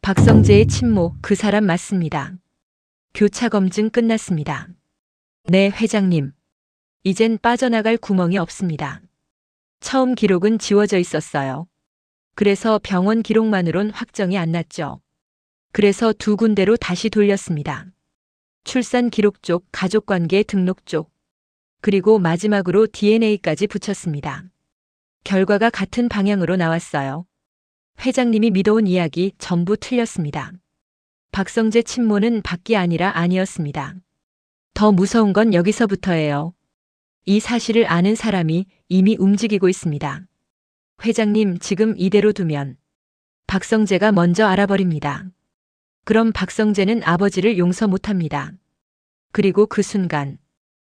박성재의 친모, 그 사람 맞습니다. 교차 검증 끝났습니다. 네, 회장님. 이젠 빠져나갈 구멍이 없습니다. 처음 기록은 지워져 있었어요. 그래서 병원 기록만으론 확정이 안 났죠. 그래서 두 군데로 다시 돌렸습니다. 출산 기록 쪽, 가족관계 등록 쪽, 그리고 마지막으로 DNA까지 붙였습니다. 결과가 같은 방향으로 나왔어요. 회장님이 믿어온 이야기 전부 틀렸습니다. 박성재 친모는 밖이 아니라 아니었습니다. 더 무서운 건 여기서부터예요. 이 사실을 아는 사람이 이미 움직이고 있습니다. 회장님, 지금 이대로 두면 박성재가 먼저 알아버립니다. 그럼 박성재는 아버지를 용서 못합니다. 그리고 그 순간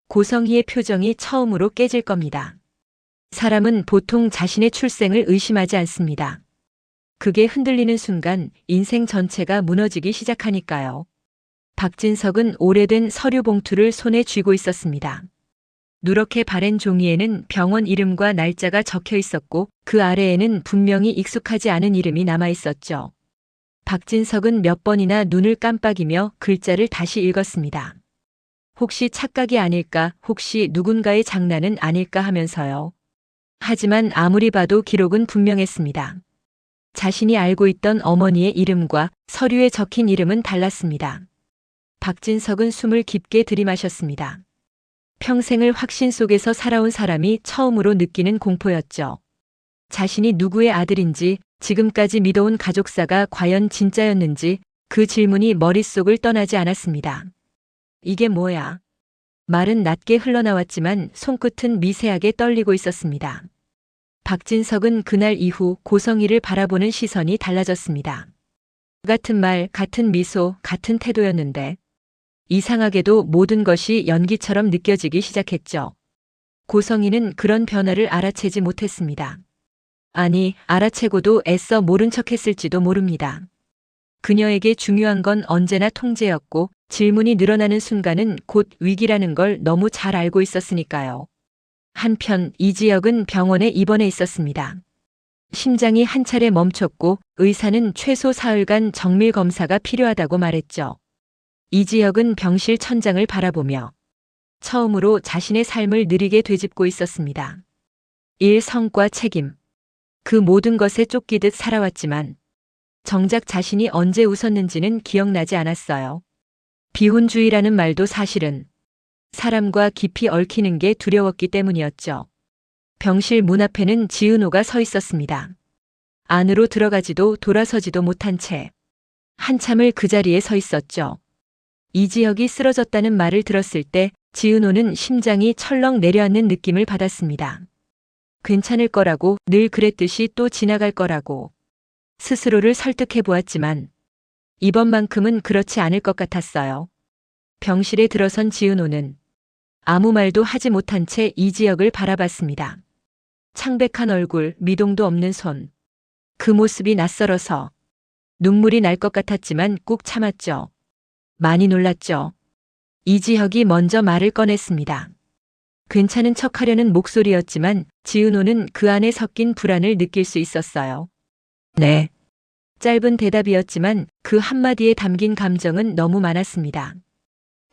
고성희의 표정이 처음으로 깨질 겁니다. 사람은 보통 자신의 출생을 의심하지 않습니다. 그게 흔들리는 순간 인생 전체가 무너지기 시작하니까요. 박진석은 오래된 서류 봉투를 손에 쥐고 있었습니다. 누렇게 바랜 종이에는 병원 이름과 날짜가 적혀 있었고 그 아래에는 분명히 익숙하지 않은 이름이 남아 있었죠. 박진석은 몇 번이나 눈을 깜빡이며 글자를 다시 읽었습니다. 혹시 착각이 아닐까, 혹시 누군가의 장난은 아닐까 하면서요. 하지만 아무리 봐도 기록은 분명했습니다. 자신이 알고 있던 어머니의 이름과 서류에 적힌 이름은 달랐습니다. 박진석은 숨을 깊게 들이마셨습니다. 평생을 확신 속에서 살아온 사람이 처음으로 느끼는 공포였죠. 자신이 누구의 아들인지, 지금까지 믿어온 가족사가 과연 진짜였는지 그 질문이 머릿속을 떠나지 않았습니다. 이게 뭐야? 말은 낮게 흘러나왔지만 손끝은 미세하게 떨리고 있었습니다. 박진석은 그날 이후 고성희를 바라보는 시선이 달라졌습니다. 같은 말, 같은 미소, 같은 태도였는데 이상하게도 모든 것이 연기처럼 느껴지기 시작했죠. 고성희는 그런 변화를 알아채지 못했습니다. 아니, 알아채고도 애써 모른 척했을지도 모릅니다. 그녀에게 중요한 건 언제나 통제였고 질문이 늘어나는 순간은 곧 위기라는 걸 너무 잘 알고 있었으니까요. 한편 이지혁은 병원에 입원해 있었습니다. 심장이 한 차례 멈췄고 의사는 최소 사흘간 정밀 검사가 필요하다고 말했죠. 이지혁은 병실 천장을 바라보며 처음으로 자신의 삶을 느리게 되짚고 있었습니다. 일, 성과, 책임. 그 모든 것에 쫓기듯 살아왔지만 정작 자신이 언제 웃었는지는 기억나지 않았어요. 비혼주의라는 말도 사실은 사람과 깊이 얽히는 게 두려웠기 때문이었죠. 병실 문 앞에는 지은호가 서 있었습니다. 안으로 들어가지도 돌아서지도 못한 채 한참을 그 자리에 서 있었죠. 이지혁이 쓰러졌다는 말을 들었을 때 지은호는 심장이 철렁 내려앉는 느낌을 받았습니다. 괜찮을 거라고, 늘 그랬듯이 또 지나갈 거라고 스스로를 설득해 보았지만 이번만큼은 그렇지 않을 것 같았어요. 병실에 들어선 지은호는 아무 말도 하지 못한 채 이지혁을 바라봤습니다. 창백한 얼굴, 미동도 없는 손. 그 모습이 낯설어서 눈물이 날 것 같았지만 꾹 참았죠. 많이 놀랐죠. 이지혁이 먼저 말을 꺼냈습니다. 괜찮은 척하려는 목소리였지만 지은호는 그 안에 섞인 불안을 느낄 수 있었어요. 네. 짧은 대답이었지만 그 한마디에 담긴 감정은 너무 많았습니다.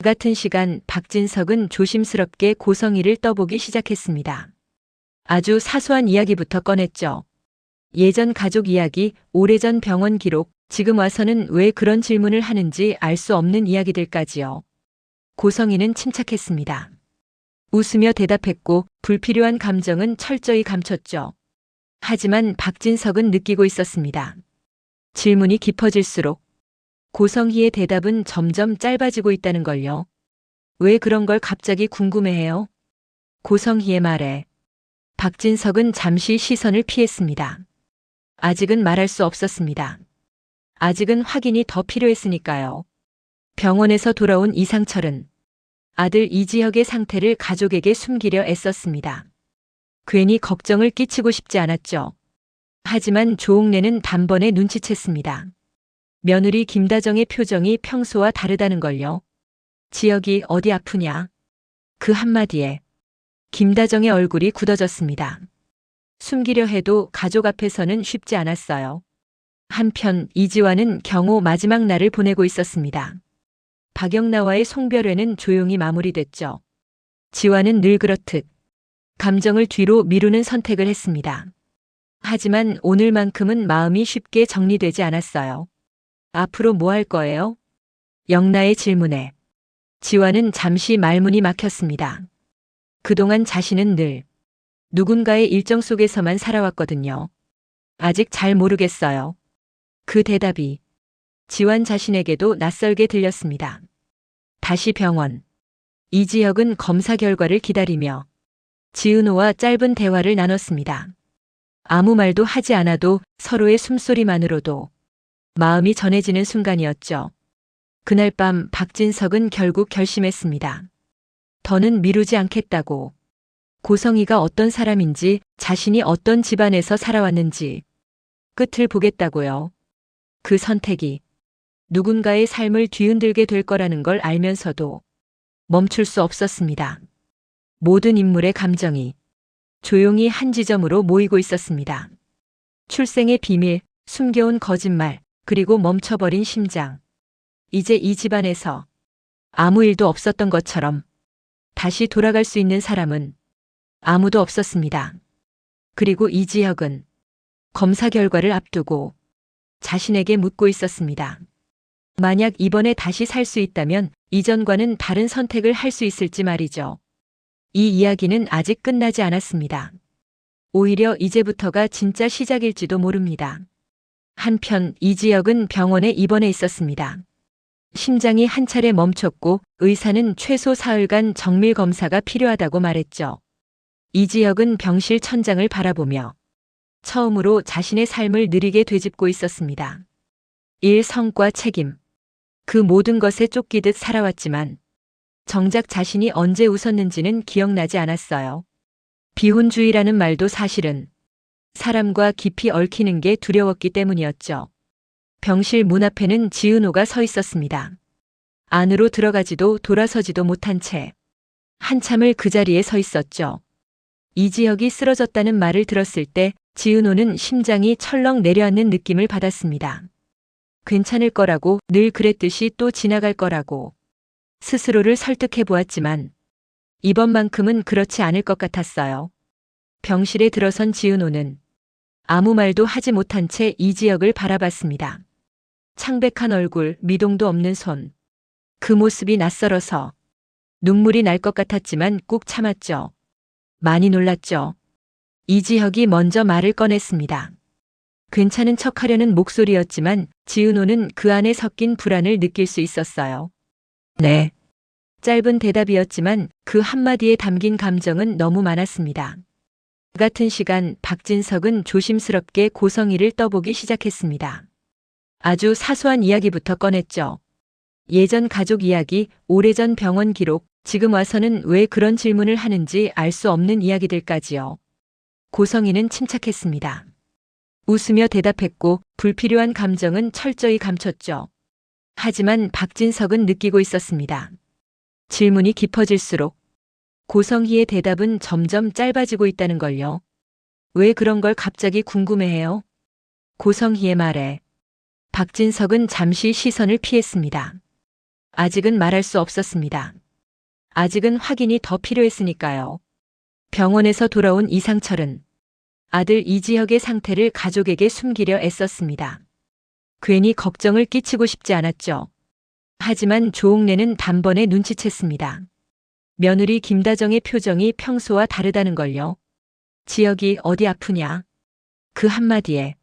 같은 시간 박진석은 조심스럽게 고성희를 떠보기 시작했습니다. 아주 사소한 이야기부터 꺼냈죠. 예전 가족 이야기, 오래전 병원 기록, 지금 와서는 왜 그런 질문을 하는지 알 수 없는 이야기들까지요. 고성희는 침착했습니다. 웃으며 대답했고 불필요한 감정은 철저히 감췄죠. 하지만 박진석은 느끼고 있었습니다. 질문이 깊어질수록 고성희의 대답은 점점 짧아지고 있다는 걸요. 왜 그런 걸 갑자기 궁금해해요? 고성희의 말에 박진석은 잠시 시선을 피했습니다. 아직은 말할 수 없었습니다. 아직은 확인이 더 필요했으니까요. 병원에서 돌아온 이상철은 아들 이지혁의 상태를 가족에게 숨기려 애썼습니다. 괜히 걱정을 끼치고 싶지 않았죠. 하지만 조옥래는 단번에 눈치챘습니다. 며느리 김다정의 표정이 평소와 다르다는 걸요. 지혁이 어디 아프냐? 그 한마디에 김다정의 얼굴이 굳어졌습니다. 숨기려 해도 가족 앞에서는 쉽지 않았어요. 한편 이지환은 경호 마지막 날을 보내고 있었습니다. 박영나와의 송별회는 조용히 마무리됐죠. 지환은 늘 그렇듯 감정을 뒤로 미루는 선택을 했습니다. 하지만 오늘만큼은 마음이 쉽게 정리되지 않았어요. 앞으로 뭐 할 거예요? 영나의 질문에 지환은 잠시 말문이 막혔습니다. 그동안 자신은 늘 누군가의 일정 속에서만 살아왔거든요. 아직 잘 모르겠어요. 그 대답이 지환 자신에게도 낯설게 들렸습니다. 다시 병원. 이지혁은 검사 결과를 기다리며 지은호와 짧은 대화를 나눴습니다. 아무 말도 하지 않아도 서로의 숨소리만으로도 마음이 전해지는 순간이었죠. 그날 밤 박진석은 결국 결심했습니다. 더는 미루지 않겠다고. 고성이가 어떤 사람인지, 자신이 어떤 집안에서 살아왔는지 끝을 보겠다고요. 그 선택이 누군가의 삶을 뒤흔들게 될 거라는 걸 알면서도 멈출 수 없었습니다. 모든 인물의 감정이 조용히 한 지점으로 모이고 있었습니다. 출생의 비밀, 숨겨온 거짓말, 그리고 멈춰버린 심장. 이제 이 집안에서 아무 일도 없었던 것처럼 다시 돌아갈 수 있는 사람은 아무도 없었습니다. 그리고 이지혁은 검사 결과를 앞두고 자신에게 묻고 있었습니다. 만약 이번에 다시 살 수 있다면 이전과는 다른 선택을 할 수 있을지 말이죠. 이 이야기는 아직 끝나지 않았습니다. 오히려 이제부터가 진짜 시작일지도 모릅니다. 한편 이지혁은 병원에 입원해 있었습니다. 심장이 한 차례 멈췄고 의사는 최소 사흘간 정밀 검사가 필요하다고 말했죠. 이지혁은 병실 천장을 바라보며 처음으로 자신의 삶을 느리게 되짚고 있었습니다. 일, 성과, 책임. 그 모든 것에 쫓기듯 살아왔지만 정작 자신이 언제 웃었는지는 기억나지 않았어요. 비혼주의라는 말도 사실은 사람과 깊이 얽히는 게 두려웠기 때문이었죠. 병실 문 앞에는 지은호가 서 있었습니다. 안으로 들어가지도 돌아서지도 못한 채 한참을 그 자리에 서 있었죠. 이지혁이 쓰러졌다는 말을 들었을 때 지은호는 심장이 철렁 내려앉는 느낌을 받았습니다. 괜찮을 거라고, 늘 그랬듯이 또 지나갈 거라고 스스로를 설득해 보았지만 이번만큼은 그렇지 않을 것 같았어요. 병실에 들어선 지은호는 아무 말도 하지 못한 채 이지혁을 바라봤습니다. 창백한 얼굴, 미동도 없는 손. 그 모습이 낯설어서 눈물이 날 것 같았지만 꾹 참았죠. 많이 놀랐죠. 이지혁이 먼저 말을 꺼냈습니다. 괜찮은 척하려는 목소리였지만 지은호는 그 안에 섞인 불안을 느낄 수 있었어요. 네. 짧은 대답이었지만 그 한마디에 담긴 감정은 너무 많았습니다. 같은 시간 박진석은 조심스럽게 고성이를 떠보기 시작했습니다. 아주 사소한 이야기부터 꺼냈죠. 예전 가족 이야기, 오래전 병원 기록, 지금 와서는 왜 그런 질문을 하는지 알 수 없는 이야기들까지요. 고성이는 침착했습니다. 웃으며 대답했고 불필요한 감정은 철저히 감췄죠. 하지만 박진석은 느끼고 있었습니다. 질문이 깊어질수록 고성희의 대답은 점점 짧아지고 있다는 걸요. 왜 그런 걸 갑자기 궁금해해요? 고성희의 말에 박진석은 잠시 시선을 피했습니다. 아직은 말할 수 없었습니다. 아직은 확인이 더 필요했으니까요. 병원에서 돌아온 이상철은 아들 이지혁의 상태를 가족에게 숨기려 애썼습니다. 괜히 걱정을 끼치고 싶지 않았죠. 하지만 조옥래는 단번에 눈치챘습니다. 며느리 김다정의 표정이 평소와 다르다는 걸요. 지혁이 어디 아프냐? 그 한마디에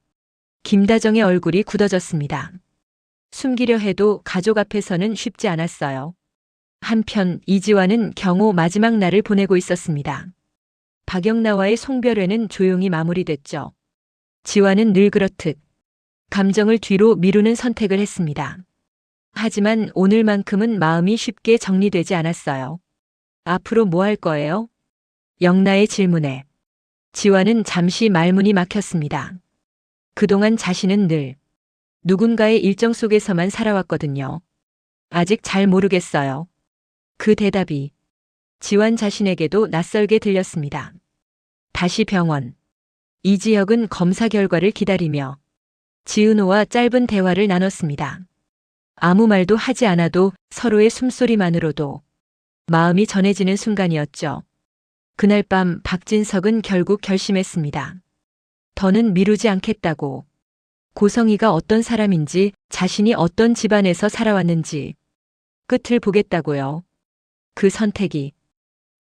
김다정의 얼굴이 굳어졌습니다. 숨기려 해도 가족 앞에서는 쉽지 않았어요. 한편 이지환은 경호 마지막 날을 보내고 있었습니다. 박영나와의 송별회는 조용히 마무리됐죠. 지환은 늘 그렇듯 감정을 뒤로 미루는 선택을 했습니다. 하지만 오늘만큼은 마음이 쉽게 정리되지 않았어요. 앞으로 뭐 할 거예요? 영나의 질문에 지환은 잠시 말문이 막혔습니다. 그동안 자신은 늘 누군가의 일정 속에서만 살아왔거든요. 아직 잘 모르겠어요. 그 대답이 지환 자신에게도 낯설게 들렸습니다. 다시 병원. 이지혁은 검사 결과를 기다리며 지은호와 짧은 대화를 나눴습니다. 아무 말도 하지 않아도 서로의 숨소리만으로도 마음이 전해지는 순간이었죠. 그날 밤 박진석은 결국 결심했습니다. 더는 미루지 않겠다고. 고성이가 어떤 사람인지, 자신이 어떤 집안에서 살아왔는지 끝을 보겠다고요. 그 선택이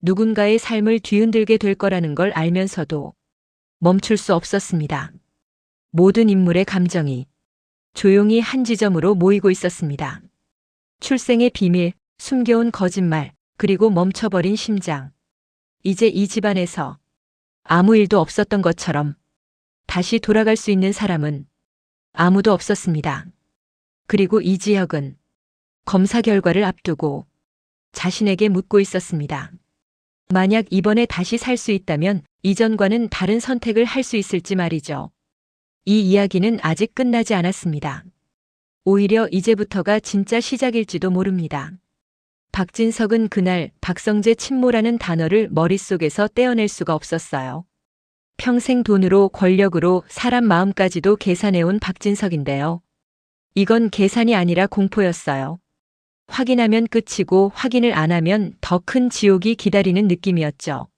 누군가의 삶을 뒤흔들게 될 거라는 걸 알면서도 멈출 수 없었습니다. 모든 인물의 감정이 조용히 한 지점으로 모이고 있었습니다. 출생의 비밀, 숨겨온 거짓말, 그리고 멈춰버린 심장. 이제 이 집안에서 아무 일도 없었던 것처럼 다시 돌아갈 수 있는 사람은 아무도 없었습니다. 그리고 이지혁은 검사 결과를 앞두고 자신에게 묻고 있었습니다. 만약 이번에 다시 살 수 있다면 이전과는 다른 선택을 할 수 있을지 말이죠. 이 이야기는 아직 끝나지 않았습니다. 오히려 이제부터가 진짜 시작일지도 모릅니다. 박진석은 그날 박성재 침모라는 단어를 머릿속에서 떼어낼 수가 없었어요. 평생 돈으로 권력으로 사람 마음까지도 계산해온 박진석인데요. 이건 계산이 아니라 공포였어요. 확인하면 끝이고 확인을 안 하면 더 큰 지옥이 기다리는 느낌이었죠.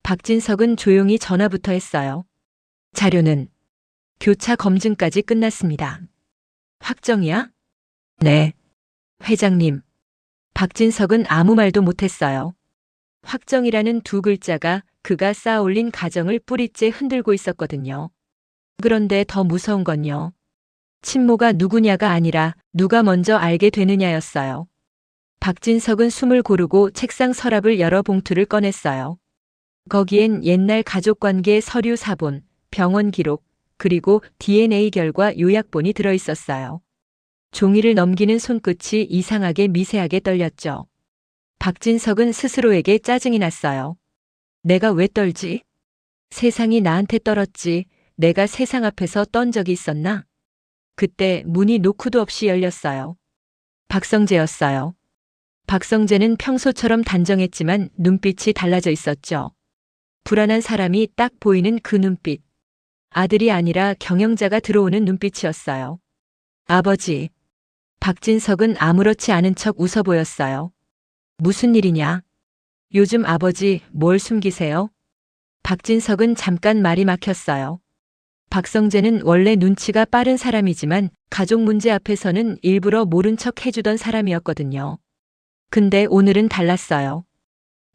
박진석은 조용히 전화부터 했어요. 자료는 교차 검증까지 끝났습니다. 확정이야? 네. 회장님. 박진석은 아무 말도 못했어요. 확정이라는 두 글자가 그가 쌓아올린 가정을 뿌리째 흔들고 있었거든요. 그런데 더 무서운 건요. 친모가 누구냐가 아니라 누가 먼저 알게 되느냐였어요. 박진석은 숨을 고르고 책상 서랍을 열어 봉투를 꺼냈어요. 거기엔 옛날 가족관계 서류 사본, 병원 기록, 그리고 DNA 결과 요약본이 들어있었어요. 종이를 넘기는 손끝이 이상하게 미세하게 떨렸죠. 박진석은 스스로에게 짜증이 났어요. 내가 왜 떨지? 세상이 나한테 떨었지. 내가 세상 앞에서 떤 적이 있었나? 그때 문이 노크도 없이 열렸어요. 박성재였어요. 박성재는 평소처럼 단정했지만 눈빛이 달라져 있었죠. 불안한 사람이 딱 보이는 그 눈빛. 아들이 아니라 경영자가 들어오는 눈빛이었어요. 아버지. 박진석은 아무렇지 않은 척 웃어 보였어요. 무슨 일이냐? 요즘 아버지 뭘 숨기세요? 박진석은 잠깐 말이 막혔어요. 박성재는 원래 눈치가 빠른 사람이지만 가족 문제 앞에서는 일부러 모른 척 해주던 사람이었거든요. 근데 오늘은 달랐어요.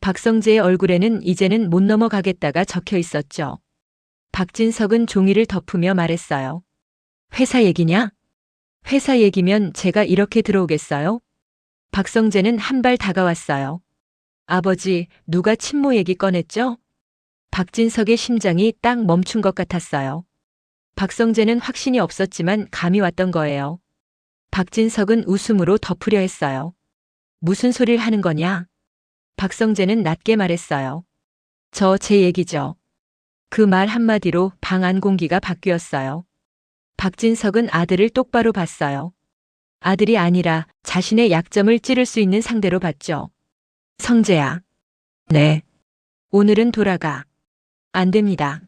박성재의 얼굴에는 이제는 못 넘어가겠다가 적혀 있었죠. 박진석은 종이를 덮으며 말했어요. 회사 얘기냐? 회사 얘기면 제가 이렇게 들어오겠어요? 박성재는 한 발 다가왔어요. 아버지, 누가 친모 얘기 꺼냈죠? 박진석의 심장이 딱 멈춘 것 같았어요. 박성재는 확신이 없었지만 감이 왔던 거예요. 박진석은 웃음으로 덮으려 했어요. 무슨 소리를 하는 거냐? 박성재는 낮게 말했어요. 저 제 얘기죠. 그 말 한마디로 방 안 공기가 바뀌었어요. 박진석은 아들을 똑바로 봤어요. 아들이 아니라 자신의 약점을 찌를 수 있는 상대로 봤죠. 성재야. 네. 오늘은 돌아가. 안 됩니다.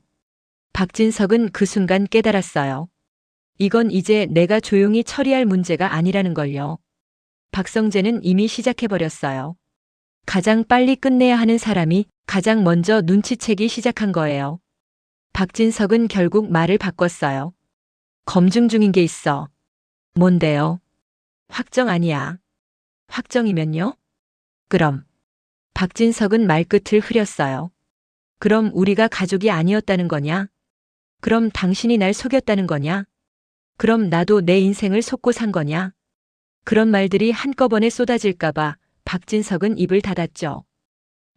박진석은 그 순간 깨달았어요. 이건 이제 내가 조용히 처리할 문제가 아니라는 걸요. 박성재는 이미 시작해버렸어요. 가장 빨리 끝내야 하는 사람이 가장 먼저 눈치채기 시작한 거예요. 박진석은 결국 말을 바꿨어요. 검증 중인 게 있어. 뭔데요? 확정 아니야. 확정이면요? 그럼. 박진석은 말끝을 흐렸어요. 그럼 우리가 가족이 아니었다는 거냐? 그럼 당신이 날 속였다는 거냐? 그럼 나도 내 인생을 속고 산 거냐? 그런 말들이 한꺼번에 쏟아질까봐 박진석은 입을 닫았죠.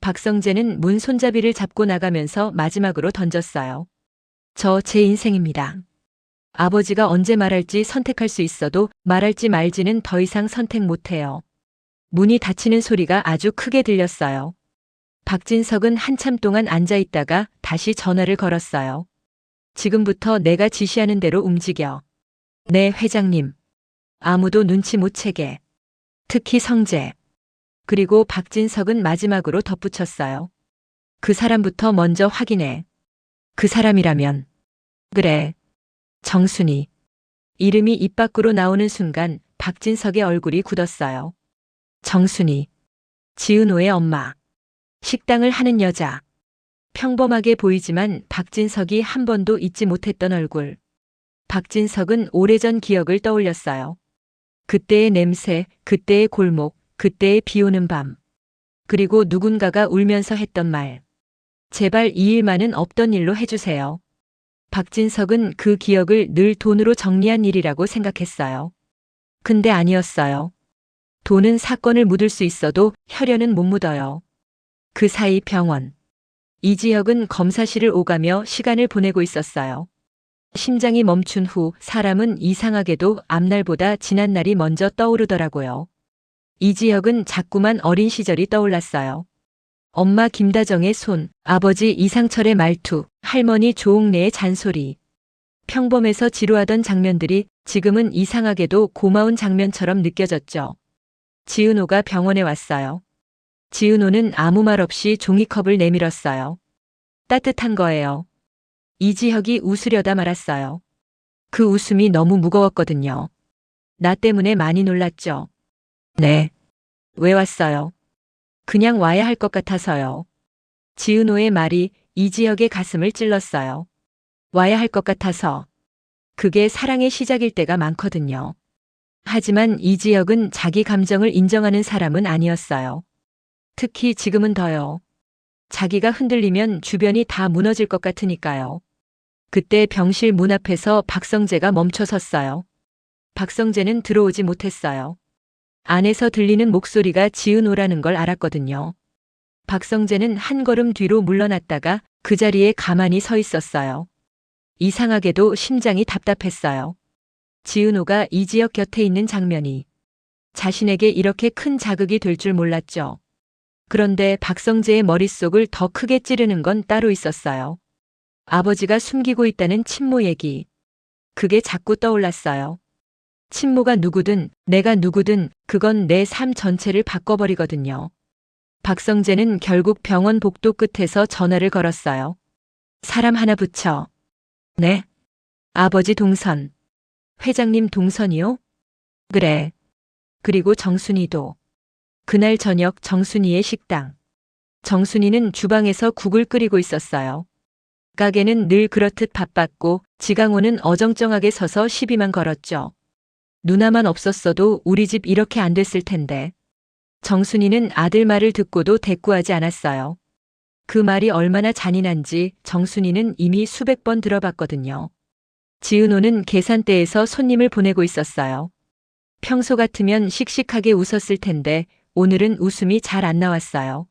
박성재는 문 손잡이를 잡고 나가면서 마지막으로 던졌어요. 저 제 인생입니다. 아버지가 언제 말할지 선택할 수 있어도 말할지 말지는 더 이상 선택 못해요. 문이 닫히는 소리가 아주 크게 들렸어요. 박진석은 한참 동안 앉아 있다가 다시 전화를 걸었어요. 지금부터 내가 지시하는 대로 움직여. 네, 회장님. 아무도 눈치 못 채게. 특히 성재. 그리고 박진석은 마지막으로 덧붙였어요. 그 사람부터 먼저 확인해. 그 사람이라면. 그래. 정순이. 이름이 입 밖으로 나오는 순간 박진석의 얼굴이 굳었어요. 정순이. 지은호의 엄마. 식당을 하는 여자. 평범하게 보이지만 박진석이 한 번도 잊지 못했던 얼굴. 박진석은 오래전 기억을 떠올렸어요. 그때의 냄새, 그때의 골목, 그때의 비 오는 밤. 그리고 누군가가 울면서 했던 말. 제발 이 일만은 없던 일로 해주세요. 박진석은 그 기억을 늘 돈으로 정리한 일이라고 생각했어요. 근데 아니었어요. 돈은 사건을 묻을 수 있어도 혈연은 못 묻어요. 그 사이 병원. 이지혁은 검사실을 오가며 시간을 보내고 있었어요. 심장이 멈춘 후 사람은 이상하게도 앞날보다 지난날이 먼저 떠오르더라고요. 이지혁은 자꾸만 어린 시절이 떠올랐어요. 엄마 김다정의 손, 아버지 이상철의 말투, 할머니 조옥래의 잔소리. 평범해서 지루하던 장면들이 지금은 이상하게도 고마운 장면처럼 느껴졌죠. 지은호가 병원에 왔어요. 지은호는 아무 말 없이 종이컵을 내밀었어요. 따뜻한 거예요. 이지혁이 웃으려다 말았어요. 그 웃음이 너무 무거웠거든요. 나 때문에 많이 놀랐죠. 네. 왜 왔어요? 그냥 와야 할 것 같아서요. 지은호의 말이 이지혁의 가슴을 찔렀어요. 와야 할 것 같아서. 그게 사랑의 시작일 때가 많거든요. 하지만 이지혁은 자기 감정을 인정하는 사람은 아니었어요. 특히 지금은 더요. 자기가 흔들리면 주변이 다 무너질 것 같으니까요. 그때 병실 문 앞에서 박성재가 멈춰 섰어요. 박성재는 들어오지 못했어요. 안에서 들리는 목소리가 지은호라는 걸 알았거든요. 박성재는 한 걸음 뒤로 물러났다가 그 자리에 가만히 서 있었어요. 이상하게도 심장이 답답했어요. 지은호가 이지혁 곁에 있는 장면이 자신에게 이렇게 큰 자극이 될 줄 몰랐죠. 그런데 박성재의 머릿속을 더 크게 찌르는 건 따로 있었어요. 아버지가 숨기고 있다는 친모 얘기. 그게 자꾸 떠올랐어요. 친모가 누구든 내가 누구든 그건 내 삶 전체를 바꿔버리거든요. 박성재는 결국 병원 복도 끝에서 전화를 걸었어요. 사람 하나 붙여. 네. 아버지 동선. 회장님 동선이요? 그래. 그리고 정순이도. 그날 저녁 정순이의 식당. 정순이는 주방에서 국을 끓이고 있었어요. 가게는 늘 그렇듯 바빴고 지강호는 어정쩡하게 서서 시비만 걸었죠. 누나만 없었어도 우리 집 이렇게 안 됐을 텐데. 정순이는 아들 말을 듣고도 대꾸하지 않았어요. 그 말이 얼마나 잔인한지 정순이는 이미 수백 번 들어봤거든요. 지은호는 계산대에서 손님을 보내고 있었어요. 평소 같으면 씩씩하게 웃었을 텐데 오늘은 웃음이 잘 안 나왔어요.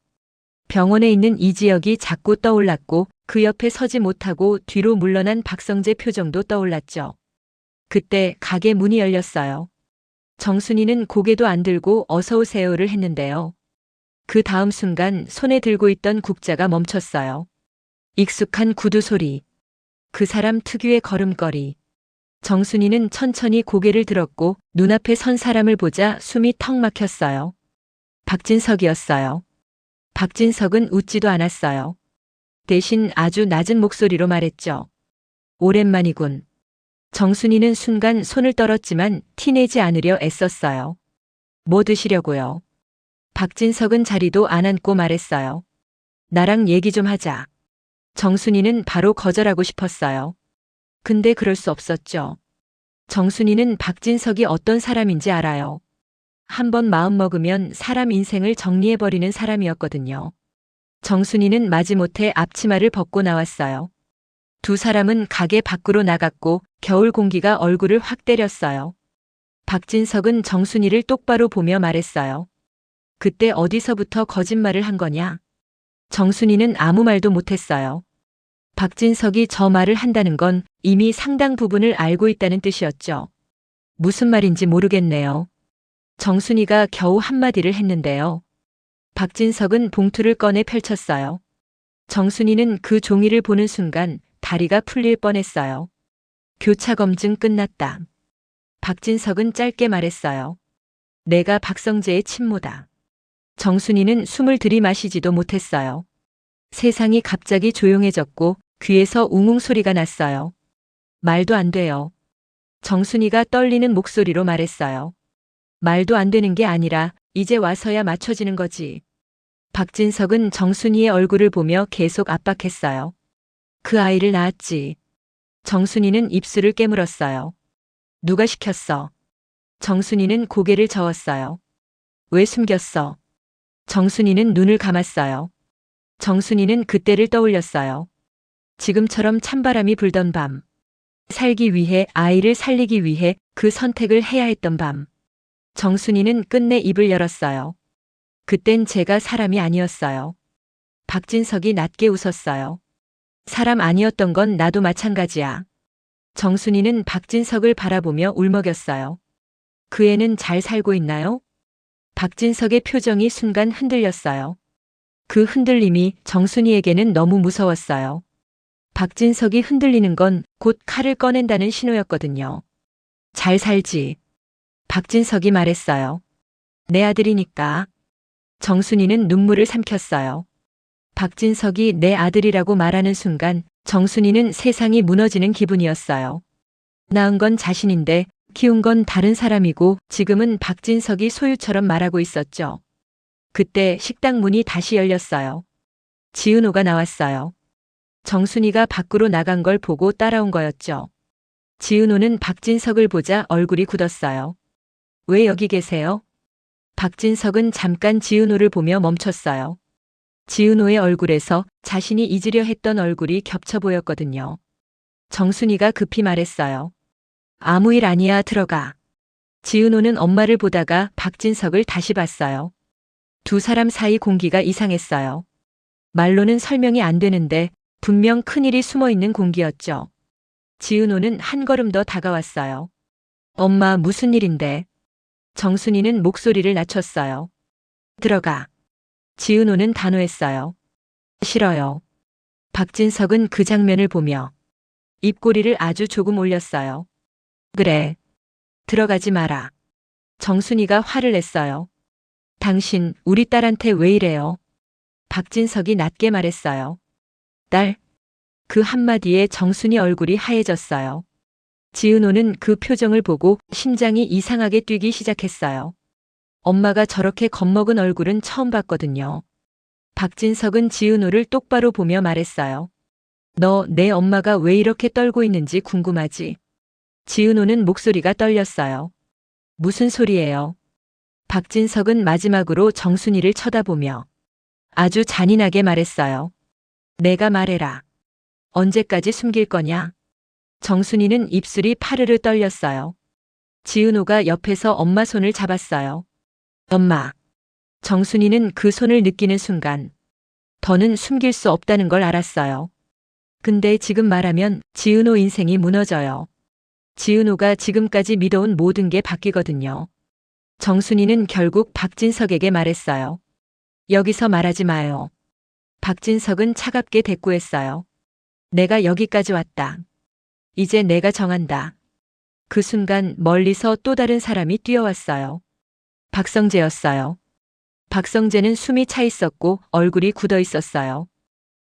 병원에 있는 이지혁이 자꾸 떠올랐고 그 옆에 서지 못하고 뒤로 물러난 박성재 표정도 떠올랐죠. 그때 가게 문이 열렸어요. 정순이는 고개도 안 들고 어서 오세요를 했는데요. 그 다음 순간 손에 들고 있던 국자가 멈췄어요. 익숙한 구두 소리. 그 사람 특유의 걸음걸이. 정순이는 천천히 고개를 들었고 눈앞에 선 사람을 보자 숨이 턱 막혔어요. 박진석이었어요. 박진석은 웃지도 않았어요. 대신 아주 낮은 목소리로 말했죠. 오랜만이군. 정순이는 순간 손을 떨었지만 티내지 않으려 애썼어요. 뭐 드시려고요? 박진석은 자리도 안 앉고 말했어요. 나랑 얘기 좀 하자. 정순이는 바로 거절하고 싶었어요. 근데 그럴 수 없었죠. 정순이는 박진석이 어떤 사람인지 알아요. 한번 마음먹으면 사람 인생을 정리해버리는 사람이었거든요. 정순이는 마지못해 앞치마를 벗고 나왔어요. 두 사람은 가게 밖으로 나갔고 겨울 공기가 얼굴을 확 때렸어요. 박진석은 정순이를 똑바로 보며 말했어요. 그때 어디서부터 거짓말을 한 거냐? 정순이는 아무 말도 못했어요. 박진석이 저 말을 한다는 건 이미 상당 부분을 알고 있다는 뜻이었죠. 무슨 말인지 모르겠네요. 정순이가 겨우 한마디를 했는데요. 박진석은 봉투를 꺼내 펼쳤어요. 정순이는 그 종이를 보는 순간 다리가 풀릴 뻔했어요. 교차 검증 끝났다. 박진석은 짧게 말했어요. 내가 박성재의 친모다. 정순이는 숨을 들이마시지도 못했어요. 세상이 갑자기 조용해졌고 귀에서 웅웅 소리가 났어요. 말도 안 돼요. 정순이가 떨리는 목소리로 말했어요. 말도 안 되는 게 아니라 이제 와서야 맞춰지는 거지. 박진석은 정순이의 얼굴을 보며 계속 압박했어요. 그 아이를 낳았지. 정순이는 입술을 깨물었어요. 누가 시켰어? 정순이는 고개를 저었어요. 왜 숨겼어? 정순이는 눈을 감았어요. 정순이는 그때를 떠올렸어요. 지금처럼 찬바람이 불던 밤. 살기 위해, 아이를 살리기 위해 그 선택을 해야 했던 밤. 정순이는 끝내 입을 열었어요. 그땐 제가 사람이 아니었어요. 박진석이 낮게 웃었어요. 사람 아니었던 건 나도 마찬가지야. 정순이는 박진석을 바라보며 울먹였어요. 그 애는 잘 살고 있나요? 박진석의 표정이 순간 흔들렸어요. 그 흔들림이 정순이에게는 너무 무서웠어요. 박진석이 흔들리는 건 곧 칼을 꺼낸다는 신호였거든요. 잘 살지. 박진석이 말했어요. 내 아들이니까. 정순이는 눈물을 삼켰어요. 박진석이 내 아들이라고 말하는 순간 정순이는 세상이 무너지는 기분이었어요. 낳은 건 자신인데 키운 건 다른 사람이고 지금은 박진석이 소유처럼 말하고 있었죠. 그때 식당 문이 다시 열렸어요. 지은호가 나왔어요. 정순이가 밖으로 나간 걸 보고 따라온 거였죠. 지은호는 박진석을 보자 얼굴이 굳었어요. 왜 여기 계세요? 박진석은 잠깐 지은호를 보며 멈췄어요. 지은호의 얼굴에서 자신이 잊으려 했던 얼굴이 겹쳐 보였거든요. 정순이가 급히 말했어요. 아무 일 아니야, 들어가. 지은호는 엄마를 보다가 박진석을 다시 봤어요. 두 사람 사이 공기가 이상했어요. 말로는 설명이 안 되는데 분명 큰일이 숨어 있는 공기였죠. 지은호는 한 걸음 더 다가왔어요. 엄마, 무슨 일인데? 정순이는 목소리를 낮췄어요. 들어가. 지은호는 단호했어요. 싫어요. 박진석은 그 장면을 보며 입꼬리를 아주 조금 올렸어요. 그래. 들어가지 마라. 정순이가 화를 냈어요. 당신, 우리 딸한테 왜 이래요? 박진석이 낮게 말했어요. 딸. 그 한마디에 정순이 얼굴이 하얘졌어요. 지은호는 그 표정을 보고 심장이 이상하게 뛰기 시작했어요. 엄마가 저렇게 겁먹은 얼굴은 처음 봤거든요. 박진석은 지은호를 똑바로 보며 말했어요. 너 내 엄마가 왜 이렇게 떨고 있는지 궁금하지? 지은호는 목소리가 떨렸어요. 무슨 소리예요? 박진석은 마지막으로 정순이를 쳐다보며 아주 잔인하게 말했어요. 내가 말해라. 언제까지 숨길 거냐? 정순이는 입술이 파르르 떨렸어요. 지은호가 옆에서 엄마 손을 잡았어요. 엄마. 정순이는 그 손을 느끼는 순간 더는 숨길 수 없다는 걸 알았어요. 근데 지금 말하면 지은호 인생이 무너져요. 지은호가 지금까지 믿어온 모든 게 바뀌거든요. 정순이는 결국 박진석에게 말했어요. 여기서 말하지 마요. 박진석은 차갑게 대꾸했어요. 내가 여기까지 왔다. 이제 내가 정한다. 그 순간 멀리서 또 다른 사람이 뛰어왔어요. 박성재였어요. 박성재는 숨이 차 있었고 얼굴이 굳어 있었어요.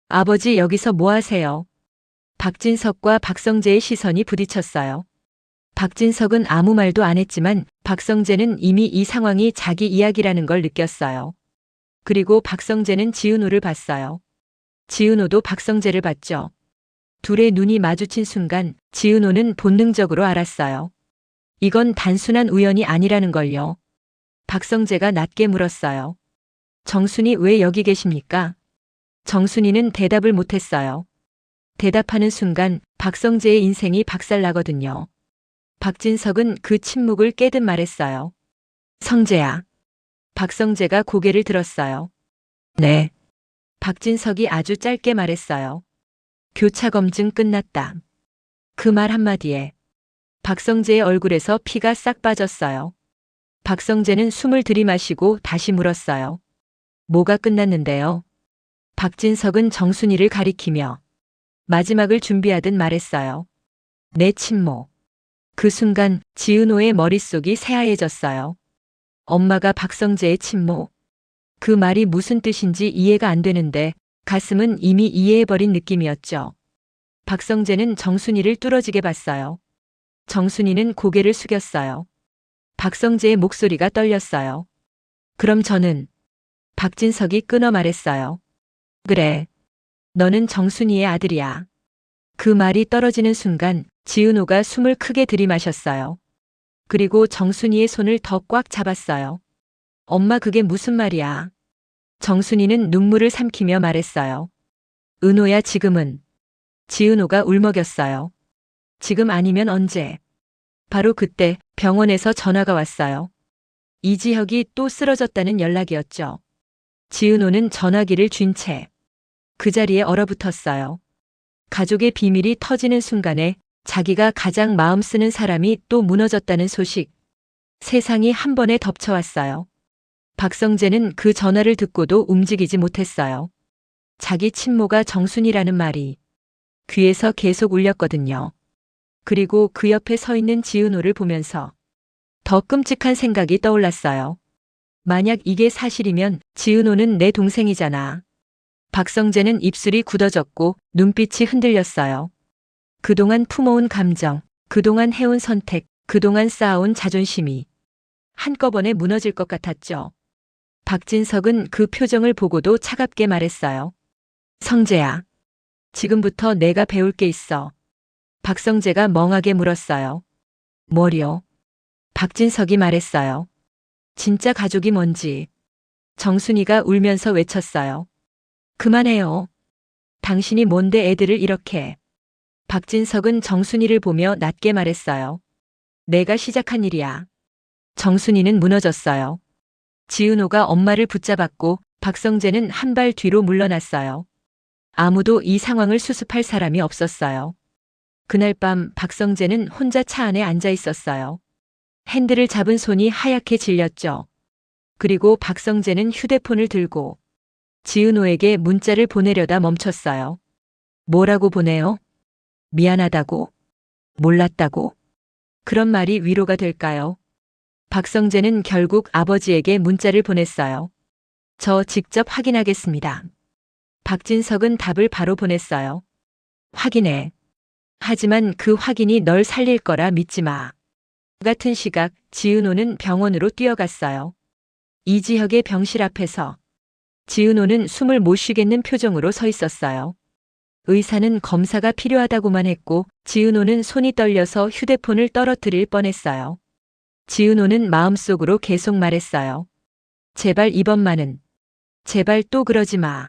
아버지, 여기서 뭐 하세요? 박진석과 박성재의 시선이 부딪혔어요. 박진석은 아무 말도 안 했지만 박성재는 이미 이 상황이 자기 이야기라는 걸 느꼈어요. 그리고 박성재는 지은호를 봤어요. 지은호도 박성재를 봤죠. 둘의 눈이 마주친 순간 지은호는 본능적으로 알았어요. 이건 단순한 우연이 아니라는 걸요. 박성재가 낮게 물었어요. 정순이 왜 여기 계십니까? 정순이는 대답을 못했어요. 대답하는 순간 박성재의 인생이 박살나거든요. 박진석은 그 침묵을 깨듯 말했어요. 성재야. 박성재가 고개를 들었어요. 네. 박진석이 아주 짧게 말했어요. 교차 검증 끝났다. 그 말 한마디에 박성재의 얼굴에서 피가 싹 빠졌어요. 박성재는 숨을 들이마시고 다시 물었어요. 뭐가 끝났는데요? 박진석은 정순이를 가리키며 마지막을 준비하듯 말했어요. 내 친모. 그 순간 지은호의 머릿속이 새하얘졌어요. 엄마가 박성재의 친모. 그 말이 무슨 뜻인지 이해가 안 되는데 가슴은 이미 이해해버린 느낌이었죠. 박성재는 정순이를 뚫어지게 봤어요. 정순이는 고개를 숙였어요. 박성재의 목소리가 떨렸어요. 그럼 저는 박진석이 끊어 말했어요. 그래. 너는 정순이의 아들이야. 그 말이 떨어지는 순간 지은호가 숨을 크게 들이마셨어요. 그리고 정순이의 손을 더 꽉 잡았어요. 엄마 그게 무슨 말이야? 정순이는 눈물을 삼키며 말했어요. 은호야 지금은. 지은호가 울먹였어요. 지금 아니면 언제? 바로 그때 병원에서 전화가 왔어요. 이지혁이 또 쓰러졌다는 연락이었죠. 지은호는 전화기를 쥔 채 그 자리에 얼어붙었어요. 가족의 비밀이 터지는 순간에 자기가 가장 마음 쓰는 사람이 또 무너졌다는 소식. 세상이 한 번에 덮쳐왔어요. 박성재는 그 전화를 듣고도 움직이지 못했어요. 자기 친모가 정순이라는 말이 귀에서 계속 울렸거든요. 그리고 그 옆에 서 있는 지은호를 보면서 더 끔찍한 생각이 떠올랐어요. 만약 이게 사실이면 지은호는 내 동생이잖아. 박성재는 입술이 굳어졌고 눈빛이 흔들렸어요. 그동안 품어온 감정, 그동안 해온 선택, 그동안 쌓아온 자존심이 한꺼번에 무너질 것 같았죠. 박진석은 그 표정을 보고도 차갑게 말했어요. 성재야, 지금부터 내가 배울 게 있어. 박성재가 멍하게 물었어요. 뭐요? 박진석이 말했어요. 진짜 가족이 뭔지. 정순이가 울면서 외쳤어요. 그만해요. 당신이 뭔데 애들을 이렇게. 박진석은 정순이를 보며 낮게 말했어요. 내가 시작한 일이야. 정순이는 무너졌어요. 지은호가 엄마를 붙잡았고 박성재는 한 발 뒤로 물러났어요. 아무도 이 상황을 수습할 사람이 없었어요. 그날 밤 박성재는 혼자 차 안에 앉아 있었어요. 핸들을 잡은 손이 하얗게 질렸죠. 그리고 박성재는 휴대폰을 들고 지은호에게 문자를 보내려다 멈췄어요. 뭐라고 보내요? 미안하다고? 몰랐다고? 그런 말이 위로가 될까요? 박성재는 결국 아버지에게 문자를 보냈어요. 저 직접 확인하겠습니다. 박진석은 답을 바로 보냈어요. 확인해. 하지만 그 확인이 널 살릴 거라 믿지 마. 같은 시각 지은호는 병원으로 뛰어갔어요. 이지혁의 병실 앞에서 지은호는 숨을 못 쉬겠는 표정으로 서 있었어요. 의사는 검사가 필요하다고만 했고 지은호는 손이 떨려서 휴대폰을 떨어뜨릴 뻔했어요. 지은호는 마음속으로 계속 말했어요. 제발 이번만은. 제발 또 그러지 마.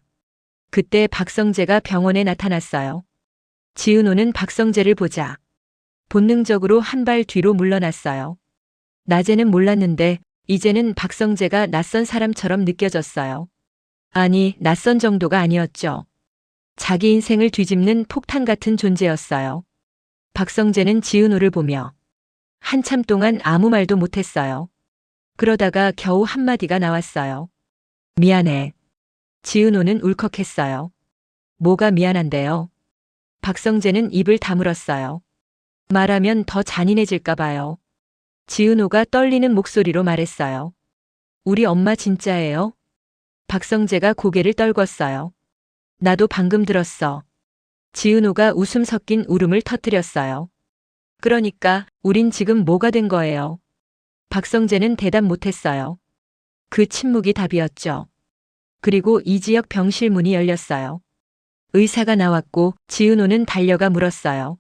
그때 박성재가 병원에 나타났어요. 지은호는 박성재를 보자 본능적으로 한 발 뒤로 물러났어요. 낮에는 몰랐는데 이제는 박성재가 낯선 사람처럼 느껴졌어요. 아니, 낯선 정도가 아니었죠. 자기 인생을 뒤집는 폭탄 같은 존재였어요. 박성재는 지은호를 보며 한참 동안 아무 말도 못했어요. 그러다가 겨우 한마디가 나왔어요. 미안해. 지은호는 울컥했어요. 뭐가 미안한데요? 박성재는 입을 다물었어요. 말하면 더 잔인해질까 봐요. 지은호가 떨리는 목소리로 말했어요. 우리 엄마 진짜예요? 박성재가 고개를 떨궜어요. 나도 방금 들었어. 지은호가 웃음 섞인 울음을 터뜨렸어요. 그러니까 우린 지금 뭐가 된 거예요? 박성재는 대답 못했어요. 그 침묵이 답이었죠. 그리고 이지혁 병실 문이 열렸어요. 의사가 나왔고 지은호는 달려가 물었어요.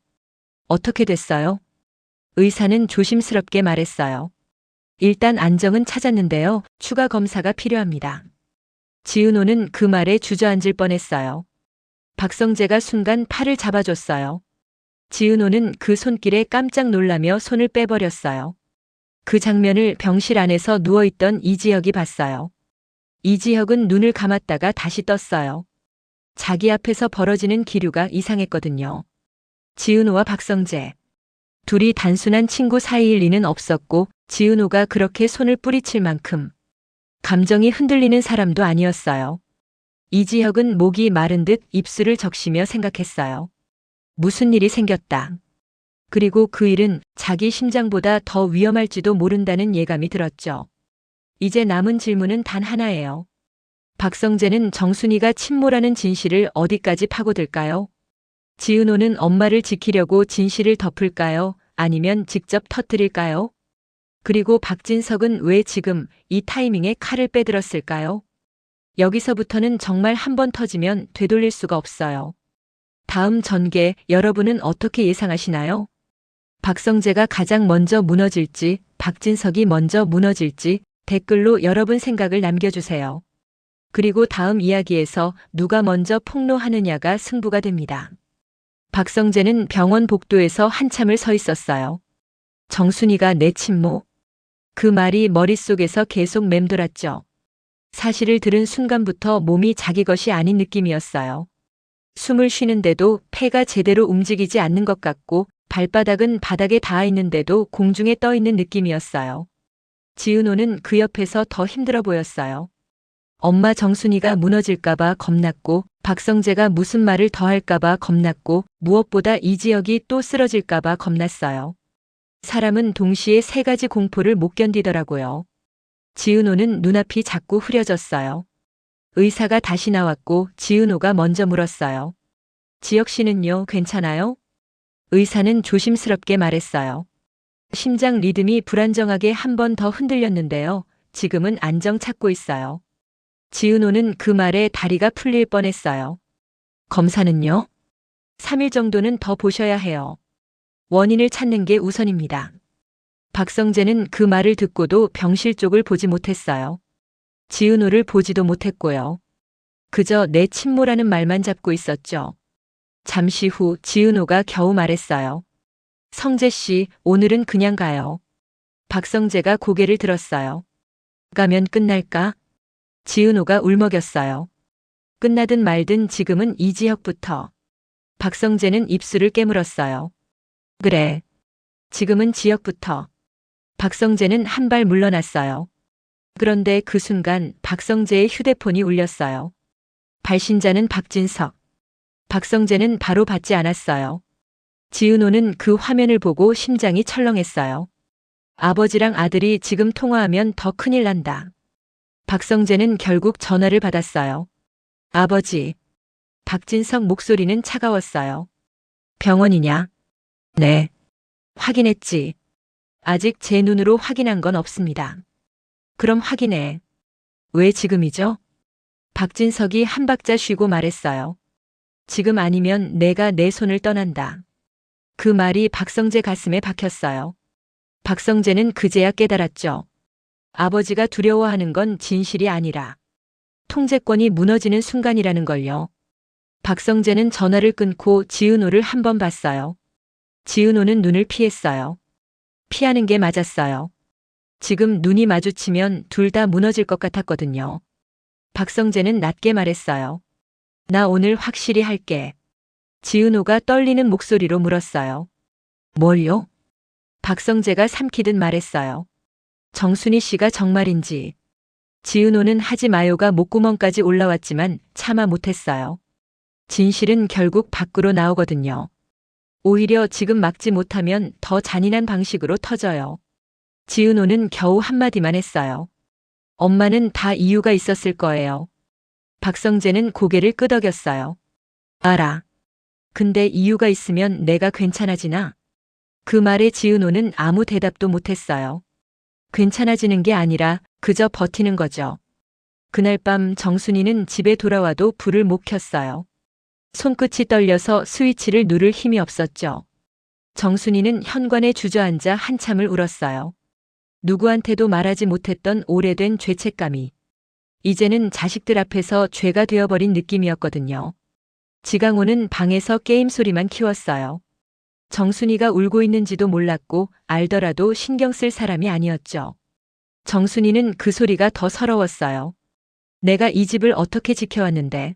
어떻게 됐어요? 의사는 조심스럽게 말했어요. 일단 안정은 찾았는데요. 추가 검사가 필요합니다. 지은호는 그 말에 주저앉을 뻔했어요. 박성재가 순간 팔을 잡아줬어요. 지은호는 그 손길에 깜짝 놀라며 손을 빼버렸어요. 그 장면을 병실 안에서 누워있던 이지혁이 봤어요. 이지혁은 눈을 감았다가 다시 떴어요. 자기 앞에서 벌어지는 기류가 이상했거든요. 지은호와 박성재. 둘이 단순한 친구 사이일 리는 없었고 지은호가 그렇게 손을 뿌리칠 만큼 감정이 흔들리는 사람도 아니었어요. 이지혁은 목이 마른 듯 입술을 적시며 생각했어요. 무슨 일이 생겼다. 그리고 그 일은 자기 심장보다 더 위험할지도 모른다는 예감이 들었죠. 이제 남은 질문은 단 하나예요. 박성재는 정순이가 친모라는 진실을 어디까지 파고들까요? 지은호는 엄마를 지키려고 진실을 덮을까요? 아니면 직접 터뜨릴까요? 그리고 박진석은 왜 지금 이 타이밍에 칼을 빼들었을까요? 여기서부터는 정말 한 번 터지면 되돌릴 수가 없어요. 다음 전개 여러분은 어떻게 예상하시나요? 박성재가 가장 먼저 무너질지, 박진석이 먼저 무너질지 댓글로 여러분 생각을 남겨주세요. 그리고 다음 이야기에서 누가 먼저 폭로하느냐가 승부가 됩니다. 박성재는 병원 복도에서 한참을 서 있었어요. 정순이가 내 친모. 그 말이 머릿속에서 계속 맴돌았죠. 사실을 들은 순간부터 몸이 자기 것이 아닌 느낌이었어요. 숨을 쉬는데도 폐가 제대로 움직이지 않는 것 같고 발바닥은 바닥에 닿아 있는데도 공중에 떠 있는 느낌이었어요. 지은호는 그 옆에서 더 힘들어 보였어요. 엄마 정순이가 무너질까봐 겁났고 박성재가 무슨 말을 더 할까봐 겁났고 무엇보다 이지혁이 또 쓰러질까봐 겁났어요. 사람은 동시에 세 가지 공포를 못 견디더라고요. 지은호는 눈앞이 자꾸 흐려졌어요. 의사가 다시 나왔고 지은호가 먼저 물었어요. 지혁 씨는요, 괜찮아요? 의사는 조심스럽게 말했어요. 심장 리듬이 불안정하게 한 번 더 흔들렸는데요. 지금은 안정 찾고 있어요. 지은호는 그 말에 다리가 풀릴 뻔했어요. 검사는요? 3일 정도는 더 보셔야 해요. 원인을 찾는 게 우선입니다. 박성재는 그 말을 듣고도 병실 쪽을 보지 못했어요. 지은호를 보지도 못했고요. 그저 내 친모라는 말만 잡고 있었죠. 잠시 후 지은호가 겨우 말했어요. 성재 씨, 오늘은 그냥 가요. 박성재가 고개를 들었어요. 가면 끝날까? 지은호가 울먹였어요. 끝나든 말든 지금은 이지혁부터. 박성재는 입술을 깨물었어요. 그래. 지금은 지혁부터. 박성재는 한 발 물러났어요. 그런데 그 순간 박성재의 휴대폰이 울렸어요. 발신자는 박진석. 박성재는 바로 받지 않았어요. 지은호는 그 화면을 보고 심장이 철렁했어요. 아버지랑 아들이 지금 통화하면 더 큰일 난다. 박성재는 결국 전화를 받았어요. 아버지. 박진석 목소리는 차가웠어요. 병원이냐? 네. 확인했지. 아직 제 눈으로 확인한 건 없습니다. 그럼 확인해. 왜 지금이죠? 박진석이 한 박자 쉬고 말했어요. 지금 아니면 내가 내 손을 떠난다. 그 말이 박성재 가슴에 박혔어요. 박성재는 그제야 깨달았죠. 아버지가 두려워하는 건 진실이 아니라 통제권이 무너지는 순간이라는 걸요. 박성재는 전화를 끊고 지은호를 한 번 봤어요. 지은호는 눈을 피했어요. 피하는 게 맞았어요. 지금 눈이 마주치면 둘 다 무너질 것 같았거든요. 박성재는 낮게 말했어요. 나 오늘 확실히 할게. 지은호가 떨리는 목소리로 물었어요. 뭘요? 박성재가 삼키듯 말했어요. 정순이 씨가 정말인지. 지은호는 하지 마요가 목구멍까지 올라왔지만 차마 못했어요. 진실은 결국 밖으로 나오거든요. 오히려 지금 막지 못하면 더 잔인한 방식으로 터져요. 지은호는 겨우 한마디만 했어요. 엄마는 다 이유가 있었을 거예요. 박성재는 고개를 끄덕였어요. 알아. 근데 이유가 있으면 내가 괜찮아지나? 그 말에 지은호는 아무 대답도 못했어요. 괜찮아지는 게 아니라 그저 버티는 거죠. 그날 밤 정순이는 집에 돌아와도 불을 못 켰어요. 손끝이 떨려서 스위치를 누를 힘이 없었죠. 정순이는 현관에 주저앉아 한참을 울었어요. 누구한테도 말하지 못했던 오래된 죄책감이 이제는 자식들 앞에서 죄가 되어버린 느낌이었거든요. 지강호는 방에서 게임 소리만 키웠어요. 정순이가 울고 있는지도 몰랐고 알더라도 신경 쓸 사람이 아니었죠. 정순이는 그 소리가 더 서러웠어요. 내가 이 집을 어떻게 지켜왔는데.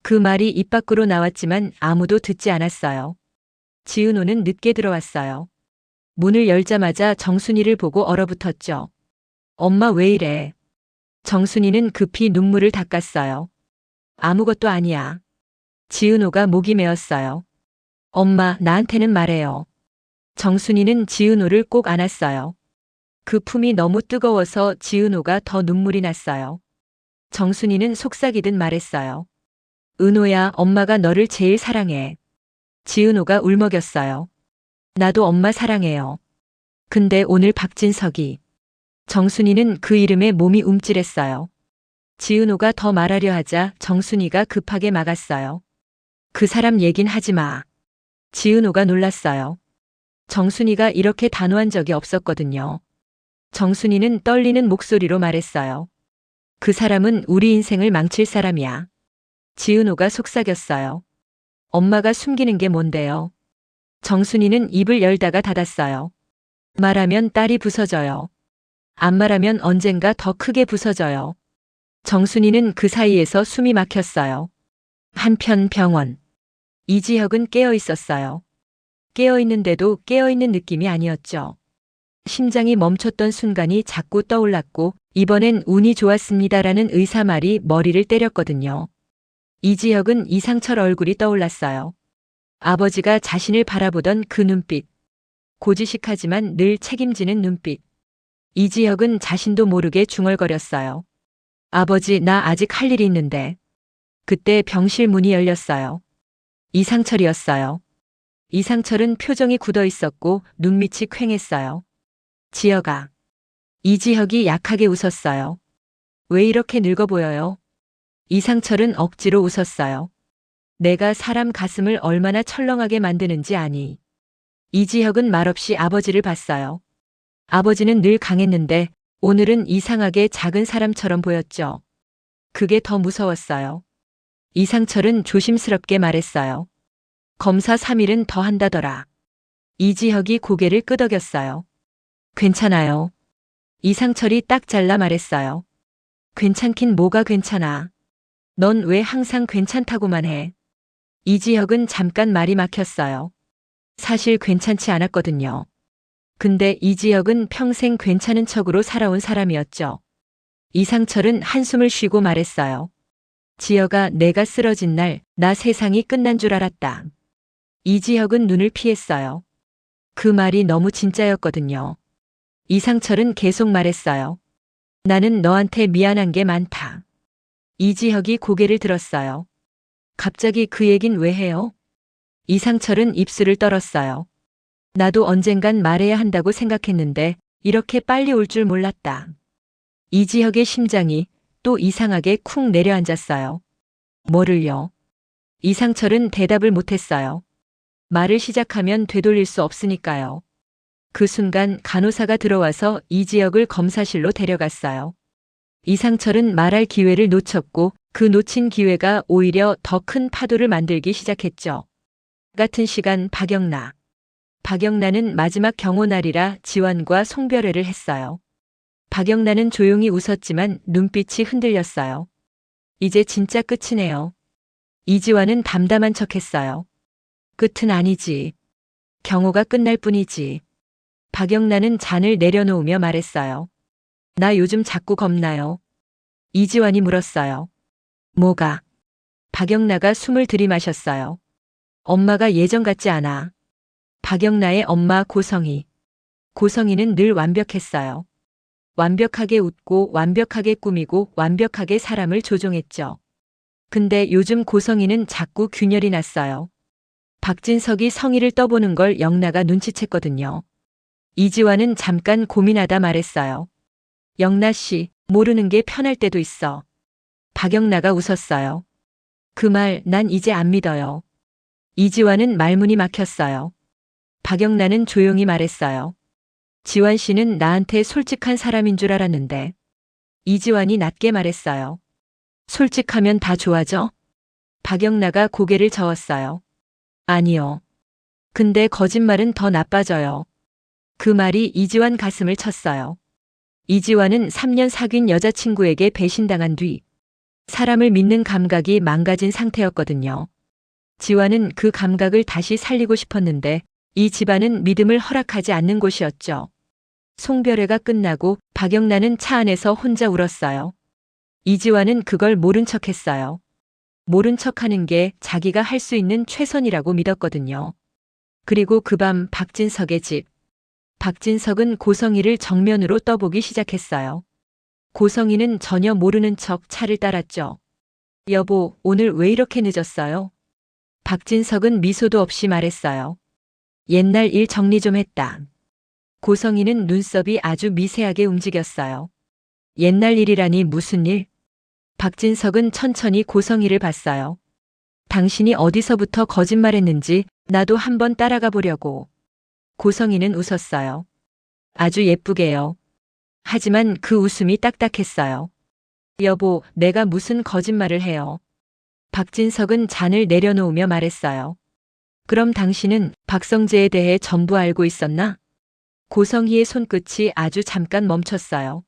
그 말이 입 밖으로 나왔지만 아무도 듣지 않았어요. 지은호는 늦게 들어왔어요. 문을 열자마자 정순이를 보고 얼어붙었죠. 엄마 왜 이래? 정순이는 급히 눈물을 닦았어요. 아무것도 아니야. 지은호가 목이 메었어요. 엄마, 나한테는 말해요. 정순이는 지은호를 꼭 안았어요. 그 품이 너무 뜨거워서 지은호가 더 눈물이 났어요. 정순이는 속삭이듯 말했어요. 은호야, 엄마가 너를 제일 사랑해. 지은호가 울먹였어요. 나도 엄마 사랑해요. 근데 오늘 박진석이. 정순이는 그 이름에 몸이 움찔했어요. 지은호가 더 말하려 하자 정순이가 급하게 막았어요. 그 사람 얘긴 하지 마. 지은호가 놀랐어요. 정순이가 이렇게 단호한 적이 없었거든요. 정순이는 떨리는 목소리로 말했어요. 그 사람은 우리 인생을 망칠 사람이야. 지은호가 속삭였어요. 엄마가 숨기는 게 뭔데요? 정순이는 입을 열다가 닫았어요. 말하면 딸이 부서져요. 안 말하면 언젠가 더 크게 부서져요. 정순이는 그 사이에서 숨이 막혔어요. 한편 병원. 이지혁은 깨어 있었어요. 깨어 있는데도 깨어 있는 느낌이 아니었죠. 심장이 멈췄던 순간이 자꾸 떠올랐고 이번엔 운이 좋았습니다라는 의사 말이 머리를 때렸거든요. 이지혁은 이상철 얼굴이 떠올랐어요. 아버지가 자신을 바라보던 그 눈빛. 고지식하지만 늘 책임지는 눈빛. 이지혁은 자신도 모르게 중얼거렸어요. 아버지, 나 아직 할 일이 있는데. 그때 병실 문이 열렸어요. 이상철이었어요. 이상철은 표정이 굳어 있었고 눈밑이 퀭했어요. 지혁아. 이지혁이 약하게 웃었어요. 왜 이렇게 늙어 보여요? 이상철은 억지로 웃었어요. 내가 사람 가슴을 얼마나 철렁하게 만드는지 아니. 이지혁은 말없이 아버지를 봤어요. 아버지는 늘 강했는데 오늘은 이상하게 작은 사람처럼 보였죠. 그게 더 무서웠어요. 이상철은 조심스럽게 말했어요. 검사 3일은 더 한다더라. 이지혁이 고개를 끄덕였어요. 괜찮아요. 이상철이 딱 잘라 말했어요. 괜찮긴 뭐가 괜찮아. 넌 왜 항상 괜찮다고만 해. 이지혁은 잠깐 말이 막혔어요. 사실 괜찮지 않았거든요. 근데 이지혁은 평생 괜찮은 척으로 살아온 사람이었죠. 이상철은 한숨을 쉬고 말했어요. 지혁아, 내가 쓰러진 날 나 세상이 끝난 줄 알았다. 이지혁은 눈을 피했어요. 그 말이 너무 진짜였거든요. 이상철은 계속 말했어요. 나는 너한테 미안한 게 많다. 이지혁이 고개를 들었어요. 갑자기 그 얘긴 왜 해요? 이상철은 입술을 떨었어요. 나도 언젠간 말해야 한다고 생각했는데 이렇게 빨리 올 줄 몰랐다. 이지혁의 심장이 또 이상하게 쿵 내려앉았어요. 뭐를요? 이상철은 대답을 못했어요. 말을 시작하면 되돌릴 수 없으니까요. 그 순간 간호사가 들어와서 이지혁을 검사실로 데려갔어요. 이상철은 말할 기회를 놓쳤고 그 놓친 기회가 오히려 더 큰 파도를 만들기 시작했죠. 같은 시간 박영란은 마지막 경호날이라 지환과 송별회를 했어요. 박영란은 조용히 웃었지만 눈빛이 흔들렸어요. 이제 진짜 끝이네요. 이지환은 담담한 척했어요. 끝은 아니지. 경호가 끝날 뿐이지. 박영란은 잔을 내려놓으며 말했어요. 나 요즘 자꾸 겁나요. 이지환이 물었어요. 뭐가? 박영란가 숨을 들이마셨어요. 엄마가 예전 같지 않아. 박영란의 엄마 고성희. 고성희는 늘 완벽했어요. 완벽하게 웃고 완벽하게 꾸미고 완벽하게 사람을 조종했죠. 근데 요즘 고성희는 자꾸 균열이 났어요. 박진석이 성희를 떠보는 걸 영나가 눈치챘거든요. 이지환은 잠깐 고민하다 말했어요. 영나 씨, 모르는 게 편할 때도 있어. 박영나가 웃었어요. 그 말 난 이제 안 믿어요. 이지환은 말문이 막혔어요. 박영나는 조용히 말했어요. 지환 씨는 나한테 솔직한 사람인 줄 알았는데. 이지환이 낮게 말했어요. 솔직하면 다 좋아져? 박영나가 고개를 저었어요. 아니요. 근데 거짓말은 더 나빠져요. 그 말이 이지환 가슴을 쳤어요. 이지환은 3년 사귄 여자친구에게 배신당한 뒤 사람을 믿는 감각이 망가진 상태였거든요. 지환은 그 감각을 다시 살리고 싶었는데 이 집안은 믿음을 허락하지 않는 곳이었죠. 송별회가 끝나고 박영란은 차 안에서 혼자 울었어요. 이지환은 그걸 모른 척했어요. 모른 척하는 게 자기가 할 수 있는 최선이라고 믿었거든요. 그리고 그 밤 박진석의 집. 박진석은 고성희를 정면으로 떠보기 시작했어요. 고성희는 전혀 모르는 척 차를 따랐죠. 여보, 오늘 왜 이렇게 늦었어요? 박진석은 미소도 없이 말했어요. 옛날 일 정리 좀 했다. 고성이는 눈썹이 아주 미세하게 움직였어요. 옛날 일이라니 무슨 일? 박진석은 천천히 고성이를 봤어요. 당신이 어디서부터 거짓말했는지 나도 한번 따라가 보려고. 고성이는 웃었어요. 아주 예쁘게요. 하지만 그 웃음이 딱딱했어요. 여보, 내가 무슨 거짓말을 해요. 박진석은 잔을 내려놓으며 말했어요. 그럼 당신은 박성재에 대해 전부 알고 있었나? 고성희의 손끝이 아주 잠깐 멈췄어요.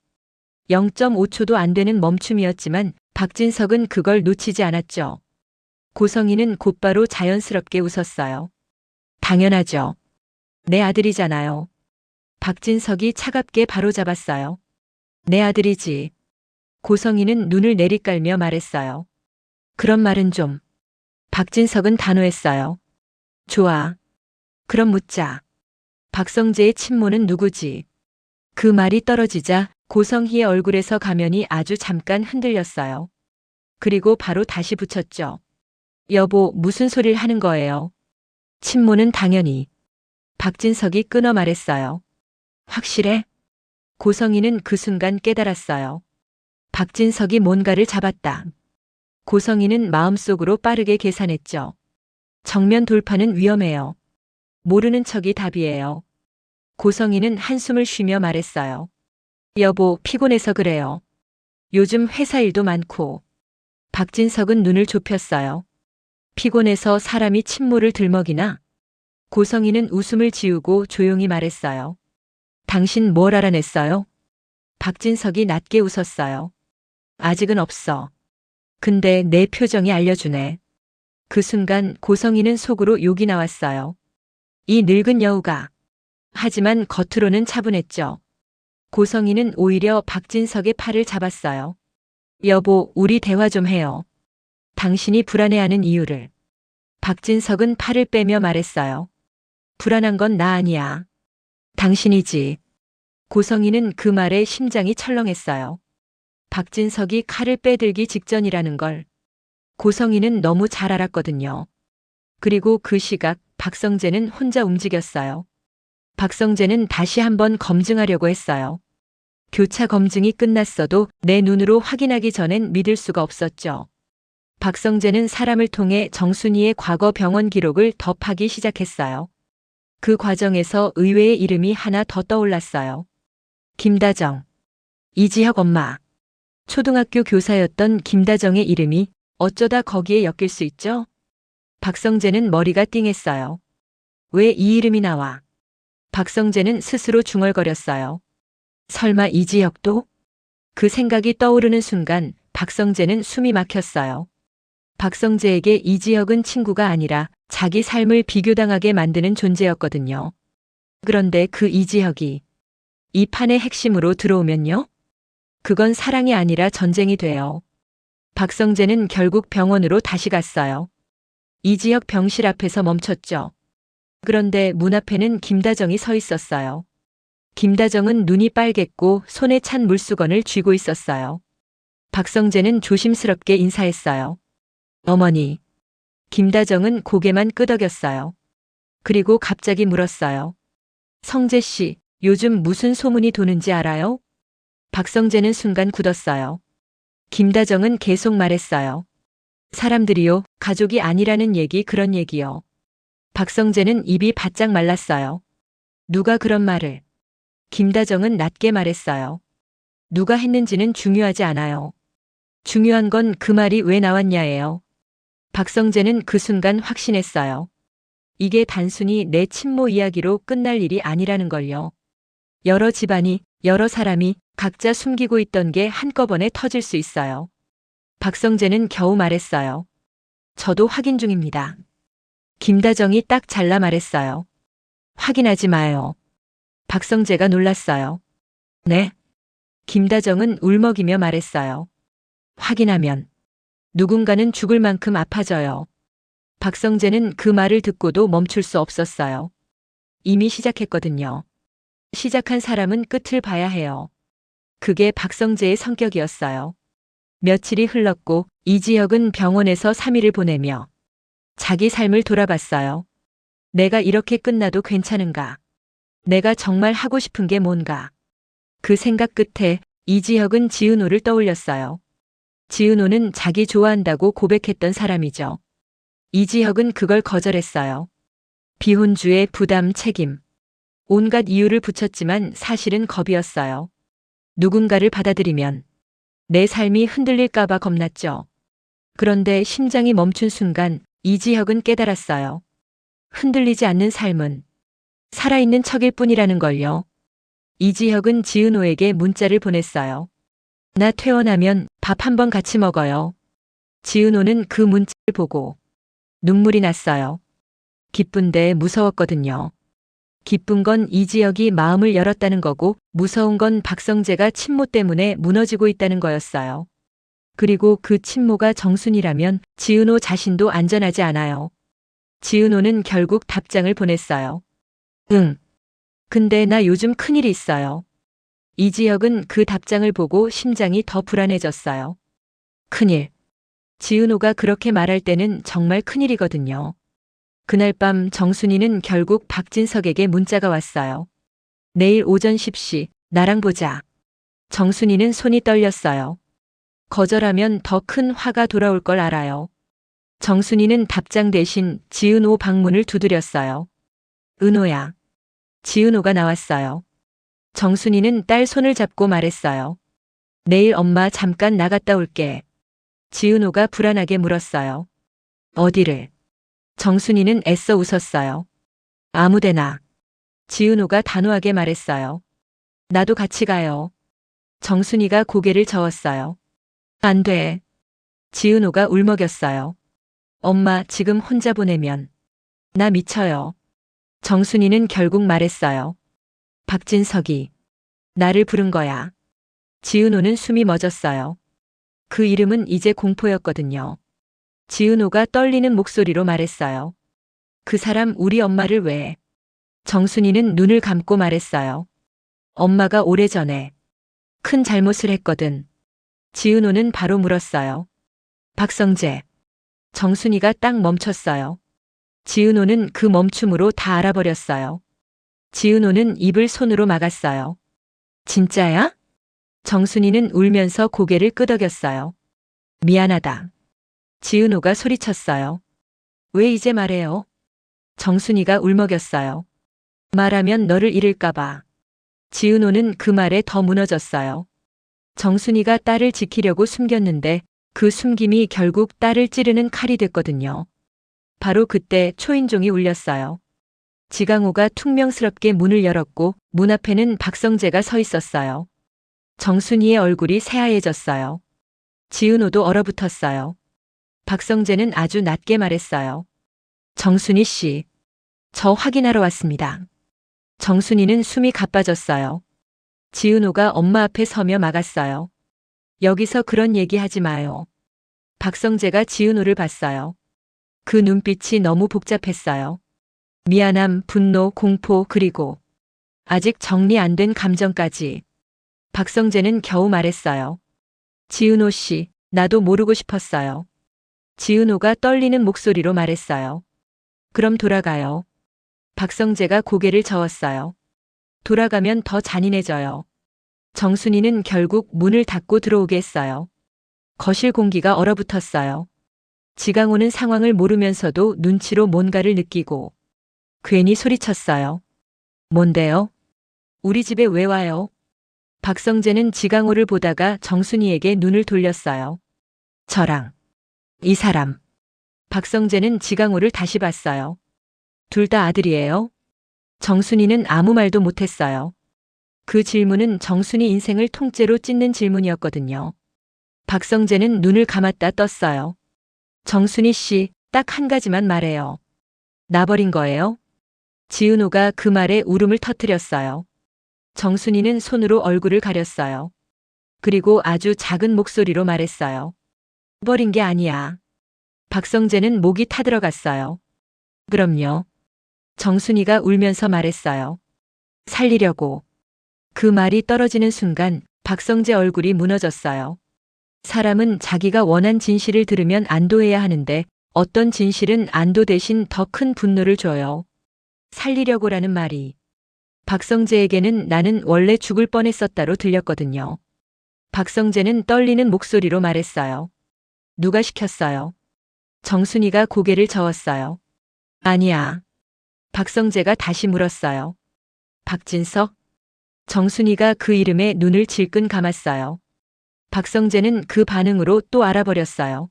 0.5초도 안 되는 멈춤이었지만 박진석은 그걸 놓치지 않았죠. 고성희는 곧바로 자연스럽게 웃었어요. 당연하죠. 내 아들이잖아요. 박진석이 차갑게 바로잡았어요. 내 아들이지. 고성희는 눈을 내리깔며 말했어요. 그런 말은 좀. 박진석은 단호했어요. 좋아. 그럼 묻자. 박성재의 친모는 누구지? 그 말이 떨어지자 고성희의 얼굴에서 가면이 아주 잠깐 흔들렸어요. 그리고 바로 다시 붙였죠. 여보, 무슨 소리를 하는 거예요? 친모는 당연히. 박진석이 끊어 말했어요. 확실해? 고성희는 그 순간 깨달았어요. 박진석이 뭔가를 잡았다. 고성희는 마음속으로 빠르게 계산했죠. 정면 돌파는 위험해요. 모르는 척이 답이에요. 고성희는 한숨을 쉬며 말했어요. 여보, 피곤해서 그래요. 요즘 회사 일도 많고. 박진석은 눈을 좁혔어요. 피곤해서 사람이 친모를 들먹이나? 고성희는 웃음을 지우고 조용히 말했어요. 당신 뭘 알아냈어요? 박진석이 낮게 웃었어요. 아직은 없어. 근데 내 표정이 알려주네. 그 순간 고성희는 속으로 욕이 나왔어요. 이 늙은 여우가. 하지만 겉으로는 차분했죠. 고성희는 오히려 박진석의 팔을 잡았어요. 여보, 우리 대화 좀 해요. 당신이 불안해하는 이유를. 박진석은 팔을 빼며 말했어요. 불안한 건 나 아니야. 당신이지. 고성희는 그 말에 심장이 철렁했어요. 박진석이 칼을 빼들기 직전이라는 걸. 고성희는 너무 잘 알았거든요. 그리고 그 시각 박성재는 혼자 움직였어요. 박성재는 다시 한번 검증하려고 했어요. 교차 검증이 끝났어도 내 눈으로 확인하기 전엔 믿을 수가 없었죠. 박성재는 사람을 통해 정순이의 과거 병원 기록을 더 파기 시작했어요. 그 과정에서 의외의 이름이 하나 더 떠올랐어요. 김다정. 이지혁 엄마. 초등학교 교사였던 김다정의 이름이 어쩌다 거기에 엮일 수 있죠? 박성재는 머리가 띵했어요. 왜 이 이름이 나와? 박성재는 스스로 중얼거렸어요. 설마 이지혁도? 그 생각이 떠오르는 순간 박성재는 숨이 막혔어요. 박성재에게 이지혁은 친구가 아니라 자기 삶을 비교당하게 만드는 존재였거든요. 그런데 그 이지혁이 이 판의 핵심으로 들어오면요? 그건 사랑이 아니라 전쟁이 돼요. 박성재는 결국 병원으로 다시 갔어요. 이지혁 병실 앞에서 멈췄죠. 그런데 문 앞에는 김다정이 서 있었어요. 김다정은 눈이 빨갰고 손에 찬 물수건을 쥐고 있었어요. 박성재는 조심스럽게 인사했어요. 어머니. 김다정은 고개만 끄덕였어요. 그리고 갑자기 물었어요. 성재 씨, 요즘 무슨 소문이 도는지 알아요? 박성재는 순간 굳었어요. 김다정은 계속 말했어요. 사람들이요, 가족이 아니라는 얘기 그런 얘기요. 박성재는 입이 바짝 말랐어요. 누가 그런 말을? 김다정은 낮게 말했어요. 누가 했는지는 중요하지 않아요. 중요한 건 그 말이 왜 나왔냐예요. 박성재는 그 순간 확신했어요. 이게 단순히 내 친모 이야기로 끝날 일이 아니라는 걸요. 여러 집안이, 여러 사람이 각자 숨기고 있던 게 한꺼번에 터질 수 있어요. 박성재는 겨우 말했어요. 저도 확인 중입니다. 김다정이 딱 잘라 말했어요. 확인하지 마요. 박성재가 놀랐어요. 네? 김다정은 울먹이며 말했어요. 확인하면 누군가는 죽을 만큼 아파져요. 박성재는 그 말을 듣고도 멈출 수 없었어요. 이미 시작했거든요. 시작한 사람은 끝을 봐야 해요. 그게 박성재의 성격이었어요. 며칠이 흘렀고 이지혁은 병원에서 3일을 보내며 자기 삶을 돌아봤어요. 내가 이렇게 끝나도 괜찮은가? 내가 정말 하고 싶은 게 뭔가? 그 생각 끝에 이지혁은 지은호를 떠올렸어요. 지은호는 자기 좋아한다고 고백했던 사람이죠. 이지혁은 그걸 거절했어요. 비혼주의 부담, 책임. 온갖 이유를 붙였지만 사실은 겁이었어요. 누군가를 받아들이면 내 삶이 흔들릴까봐 겁났죠. 그런데 심장이 멈춘 순간 이지혁은 깨달았어요. 흔들리지 않는 삶은 살아있는 척일 뿐이라는 걸요. 이지혁은 지은호에게 문자를 보냈어요. 나 퇴원하면 밥 한번 같이 먹어요. 지은호는 그 문자를 보고 눈물이 났어요. 기쁜데 무서웠거든요. 기쁜 건 이지혁이 마음을 열었다는 거고 무서운 건 박성재가 친모 때문에 무너지고 있다는 거였어요. 그리고 그 친모가 정순이라면 지은호 자신도 안전하지 않아요. 지은호는 결국 답장을 보냈어요. 응. 근데 나 요즘 큰일이 있어요. 이지혁은 그 답장을 보고 심장이 더 불안해졌어요. 큰일. 지은호가 그렇게 말할 때는 정말 큰일이거든요. 그날 밤 정순이는 결국 박진석에게 문자가 왔어요. 내일 오전 10시 나랑 보자. 정순이는 손이 떨렸어요. 거절하면 더 큰 화가 돌아올 걸 알아요. 정순이는 답장 대신 지은호 방문을 두드렸어요. 은호야. 지은호가 나왔어요. 정순이는 딸 손을 잡고 말했어요. 내일 엄마 잠깐 나갔다 올게. 지은호가 불안하게 물었어요. 어디를? 정순이는 애써 웃었어요. 아무데나. 지은호가 단호하게 말했어요. 나도 같이 가요. 정순이가 고개를 저었어요. 안 돼. 지은호가 울먹였어요. 엄마 지금 혼자 보내면 나 미쳐요. 정순이는 결국 말했어요. 박진석이 나를 부른 거야. 지은호는 숨이 멎었어요. 그 이름은 이제 공포였거든요. 지은호가 떨리는 목소리로 말했어요. 그 사람 우리 엄마를 왜? 정순이는 눈을 감고 말했어요. 엄마가 오래전에 큰 잘못을 했거든. 지은호는 바로 물었어요. 박성재. 정순이가 딱 멈췄어요. 지은호는 그 멈춤으로 다 알아버렸어요. 지은호는 입을 손으로 막았어요. 진짜야? 정순이는 울면서 고개를 끄덕였어요. 미안하다. 지은호가 소리쳤어요. 왜 이제 말해요? 정순이가 울먹였어요. 말하면 너를 잃을까봐. 지은호는 그 말에 더 무너졌어요. 정순이가 딸을 지키려고 숨겼는데 그 숨김이 결국 딸을 찌르는 칼이 됐거든요. 바로 그때 초인종이 울렸어요. 지강호가 퉁명스럽게 문을 열었고 문 앞에는 박성재가 서 있었어요. 정순이의 얼굴이 새하얘졌어요. 지은호도 얼어붙었어요. 박성재는 아주 낮게 말했어요. 정순이 씨, 저 확인하러 왔습니다. 정순이는 숨이 가빠졌어요. 지은호가 엄마 앞에 서며 막았어요. 여기서 그런 얘기 하지 마요. 박성재가 지은호를 봤어요. 그 눈빛이 너무 복잡했어요. 미안함, 분노, 공포, 그리고 아직 정리 안 된 감정까지. 박성재는 겨우 말했어요. 지은호 씨, 나도 모르고 싶었어요. 지은호가 떨리는 목소리로 말했어요. 그럼 돌아가요. 박성재가 고개를 저었어요. 돌아가면 더 잔인해져요. 정순이는 결국 문을 닫고 들어오게 했어요. 거실 공기가 얼어붙었어요. 지강호는 상황을 모르면서도 눈치로 뭔가를 느끼고 괜히 소리쳤어요. 뭔데요? 우리 집에 왜 와요? 박성재는 지강호를 보다가 정순이에게 눈을 돌렸어요. 저랑 이 사람. 박성재는 지강호를 다시 봤어요. 둘 다 아들이에요? 정순이는 아무 말도 못했어요. 그 질문은 정순이 인생을 통째로 찢는 질문이었거든요. 박성재는 눈을 감았다 떴어요. 정순이 씨, 딱 한 가지만 말해요. 나버린 거예요? 지은호가 그 말에 울음을 터뜨렸어요. 정순이는 손으로 얼굴을 가렸어요. 그리고 아주 작은 목소리로 말했어요. 버린 게 아니야. 박성재는 목이 타들어갔어요. 그럼요. 정순이가 울면서 말했어요. 살리려고. 그 말이 떨어지는 순간 박성재 얼굴이 무너졌어요. 사람은 자기가 원한 진실을 들으면 안도해야 하는데 어떤 진실은 안도 대신 더 큰 분노를 줘요. 살리려고라는 말이 박성재에게는 나는 원래 죽을 뻔했었다로 들렸거든요. 박성재는 떨리는 목소리로 말했어요. 누가 시켰어요? 정순이가 고개를 저었어요. 아니야. 박성재가 다시 물었어요. 박진석? 정순이가 그 이름에 눈을 질끈 감았어요. 박성재는 그 반응으로 또 알아버렸어요.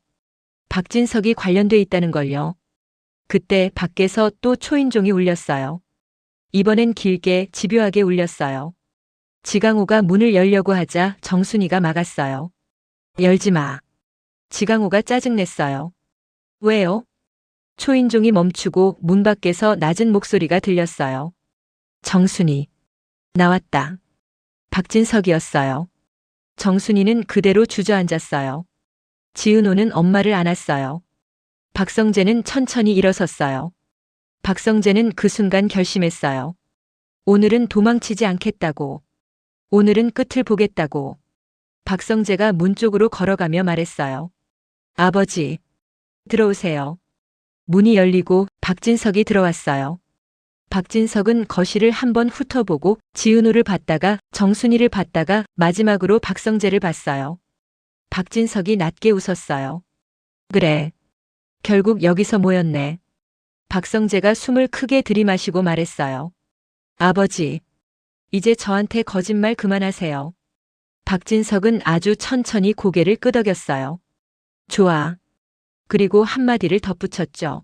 박진석이 관련돼 있다는 걸요. 그때 밖에서 또 초인종이 울렸어요. 이번엔 길게 집요하게 울렸어요. 지강호가 문을 열려고 하자 정순이가 막았어요. 열지 마. 지강호가 짜증냈어요. 왜요? 초인종이 멈추고 문 밖에서 낮은 목소리가 들렸어요. 정순이. 나왔다. 박진석이었어요. 정순이는 그대로 주저앉았어요. 지은호는 엄마를 안았어요. 박성재는 천천히 일어섰어요. 박성재는 그 순간 결심했어요. 오늘은 도망치지 않겠다고. 오늘은 끝을 보겠다고. 박성재가 문 쪽으로 걸어가며 말했어요. 아버지. 들어오세요. 문이 열리고 박진석이 들어왔어요. 박진석은 거실을 한번 훑어보고 지은호를 봤다가 정순이를 봤다가 마지막으로 박성재를 봤어요. 박진석이 낮게 웃었어요. 그래. 결국 여기서 모였네. 박성재가 숨을 크게 들이마시고 말했어요. 아버지. 이제 저한테 거짓말 그만하세요. 박진석은 아주 천천히 고개를 끄덕였어요. 좋아. 그리고 한마디를 덧붙였죠.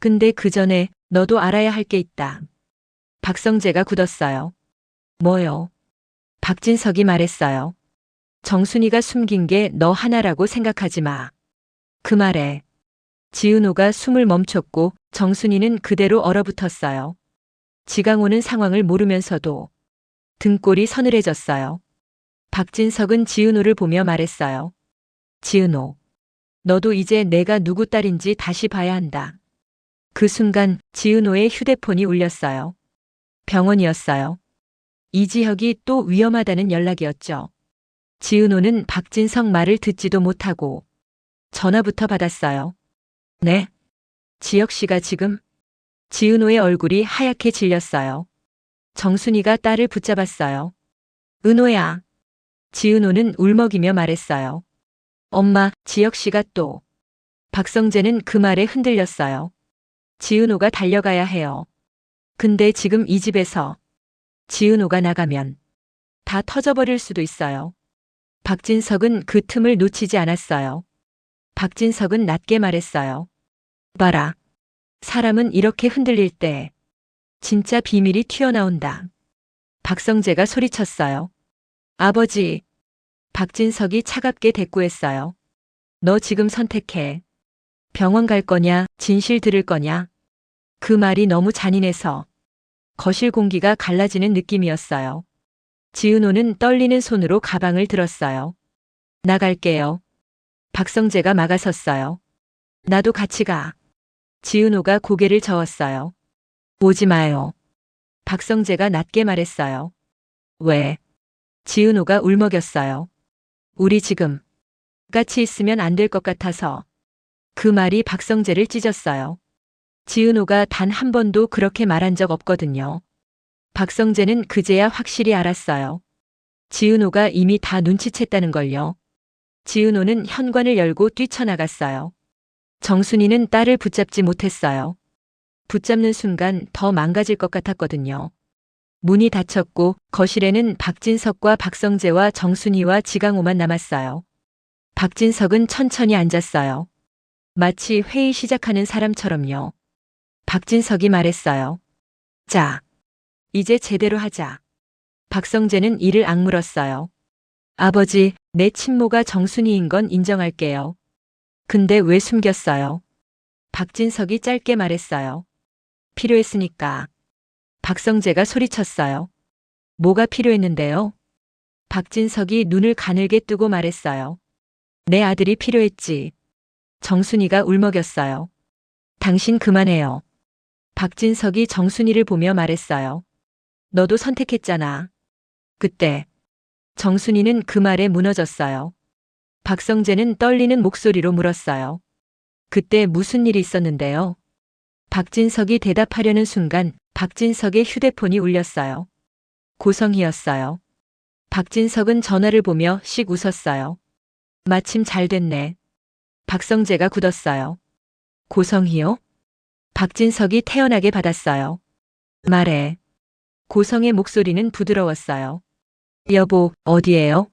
근데 그 전에 너도 알아야 할 게 있다. 박성재가 굳었어요. 뭐요? 박진석이 말했어요. 정순이가 숨긴 게 너 하나라고 생각하지 마. 그 말에 지은호가 숨을 멈췄고 정순이는 그대로 얼어붙었어요. 지강호는 상황을 모르면서도 등골이 서늘해졌어요. 박진석은 지은호를 보며 말했어요. 지은호, 너도 이제 내가 누구 딸인지 다시 봐야 한다. 그 순간 지은호의 휴대폰이 울렸어요. 병원이었어요. 이지혁이 또 위험하다는 연락이었죠. 지은호는 박진석 말을 듣지도 못하고 전화부터 받았어요. 네? 지혁 씨가 지금? 지은호의 얼굴이 하얗게 질렸어요. 정순이가 딸을 붙잡았어요. 은호야. 지은호는 울먹이며 말했어요. 엄마, 지혁 씨가 또. 박성재는 그 말에 흔들렸어요. 지은호가 달려가야 해요. 근데 지금 이 집에서 지은호가 나가면 다 터져버릴 수도 있어요. 박진석은 그 틈을 놓치지 않았어요. 박진석은 낮게 말했어요. 봐라. 사람은 이렇게 흔들릴 때 진짜 비밀이 튀어나온다. 박성재가 소리쳤어요. 아버지. 박진석이 차갑게 대꾸했어요. 너 지금 선택해. 병원 갈 거냐, 진실 들을 거냐. 그 말이 너무 잔인해서 거실 공기가 갈라지는 느낌이었어요. 지은호는 떨리는 손으로 가방을 들었어요. 나갈게요. 박성재가 막아섰어요. 나도 같이 가. 지은호가 고개를 저었어요. 오지 마요. 박성재가 낮게 말했어요. 왜? 지은호가 울먹였어요. 우리 지금 같이 있으면 안 될 것 같아서. 그 말이 박성재를 찢었어요. 지은호가 단 한 번도 그렇게 말한 적 없거든요. 박성재는 그제야 확실히 알았어요. 지은호가 이미 다 눈치챘다는 걸요. 지은호는 현관을 열고 뛰쳐나갔어요. 정순이는 딸을 붙잡지 못했어요. 붙잡는 순간 더 망가질 것 같았거든요. 문이 닫혔고 거실에는 박진석과 박성재와 정순이와 지강호만 남았어요. 박진석은 천천히 앉았어요. 마치 회의 시작하는 사람처럼요. 박진석이 말했어요. 자, 이제 제대로 하자. 박성재는 이를 악물었어요. 아버지, 내 친모가 정순이인 건 인정할게요. 근데 왜 숨겼어요? 박진석이 짧게 말했어요. 필요했으니까. 박성재가 소리쳤어요. 뭐가 필요했는데요? 박진석이 눈을 가늘게 뜨고 말했어요. 내 아들이 필요했지. 정순이가 울먹였어요. 당신 그만해요. 박진석이 정순이를 보며 말했어요. 너도 선택했잖아. 그때 정순이는 그 말에 무너졌어요. 박성재는 떨리는 목소리로 물었어요. 그때 무슨 일이 있었는데요? 박진석이 대답하려는 순간 박진석의 휴대폰이 울렸어요. 고성이었어요. 박진석은 전화를 보며 씩 웃었어요. 마침 잘 됐네. 박성재가 굳었어요. 고성이요? 박진석이 태연하게 받았어요. 말해. 고성의 목소리는 부드러웠어요. 여보, 어디에요?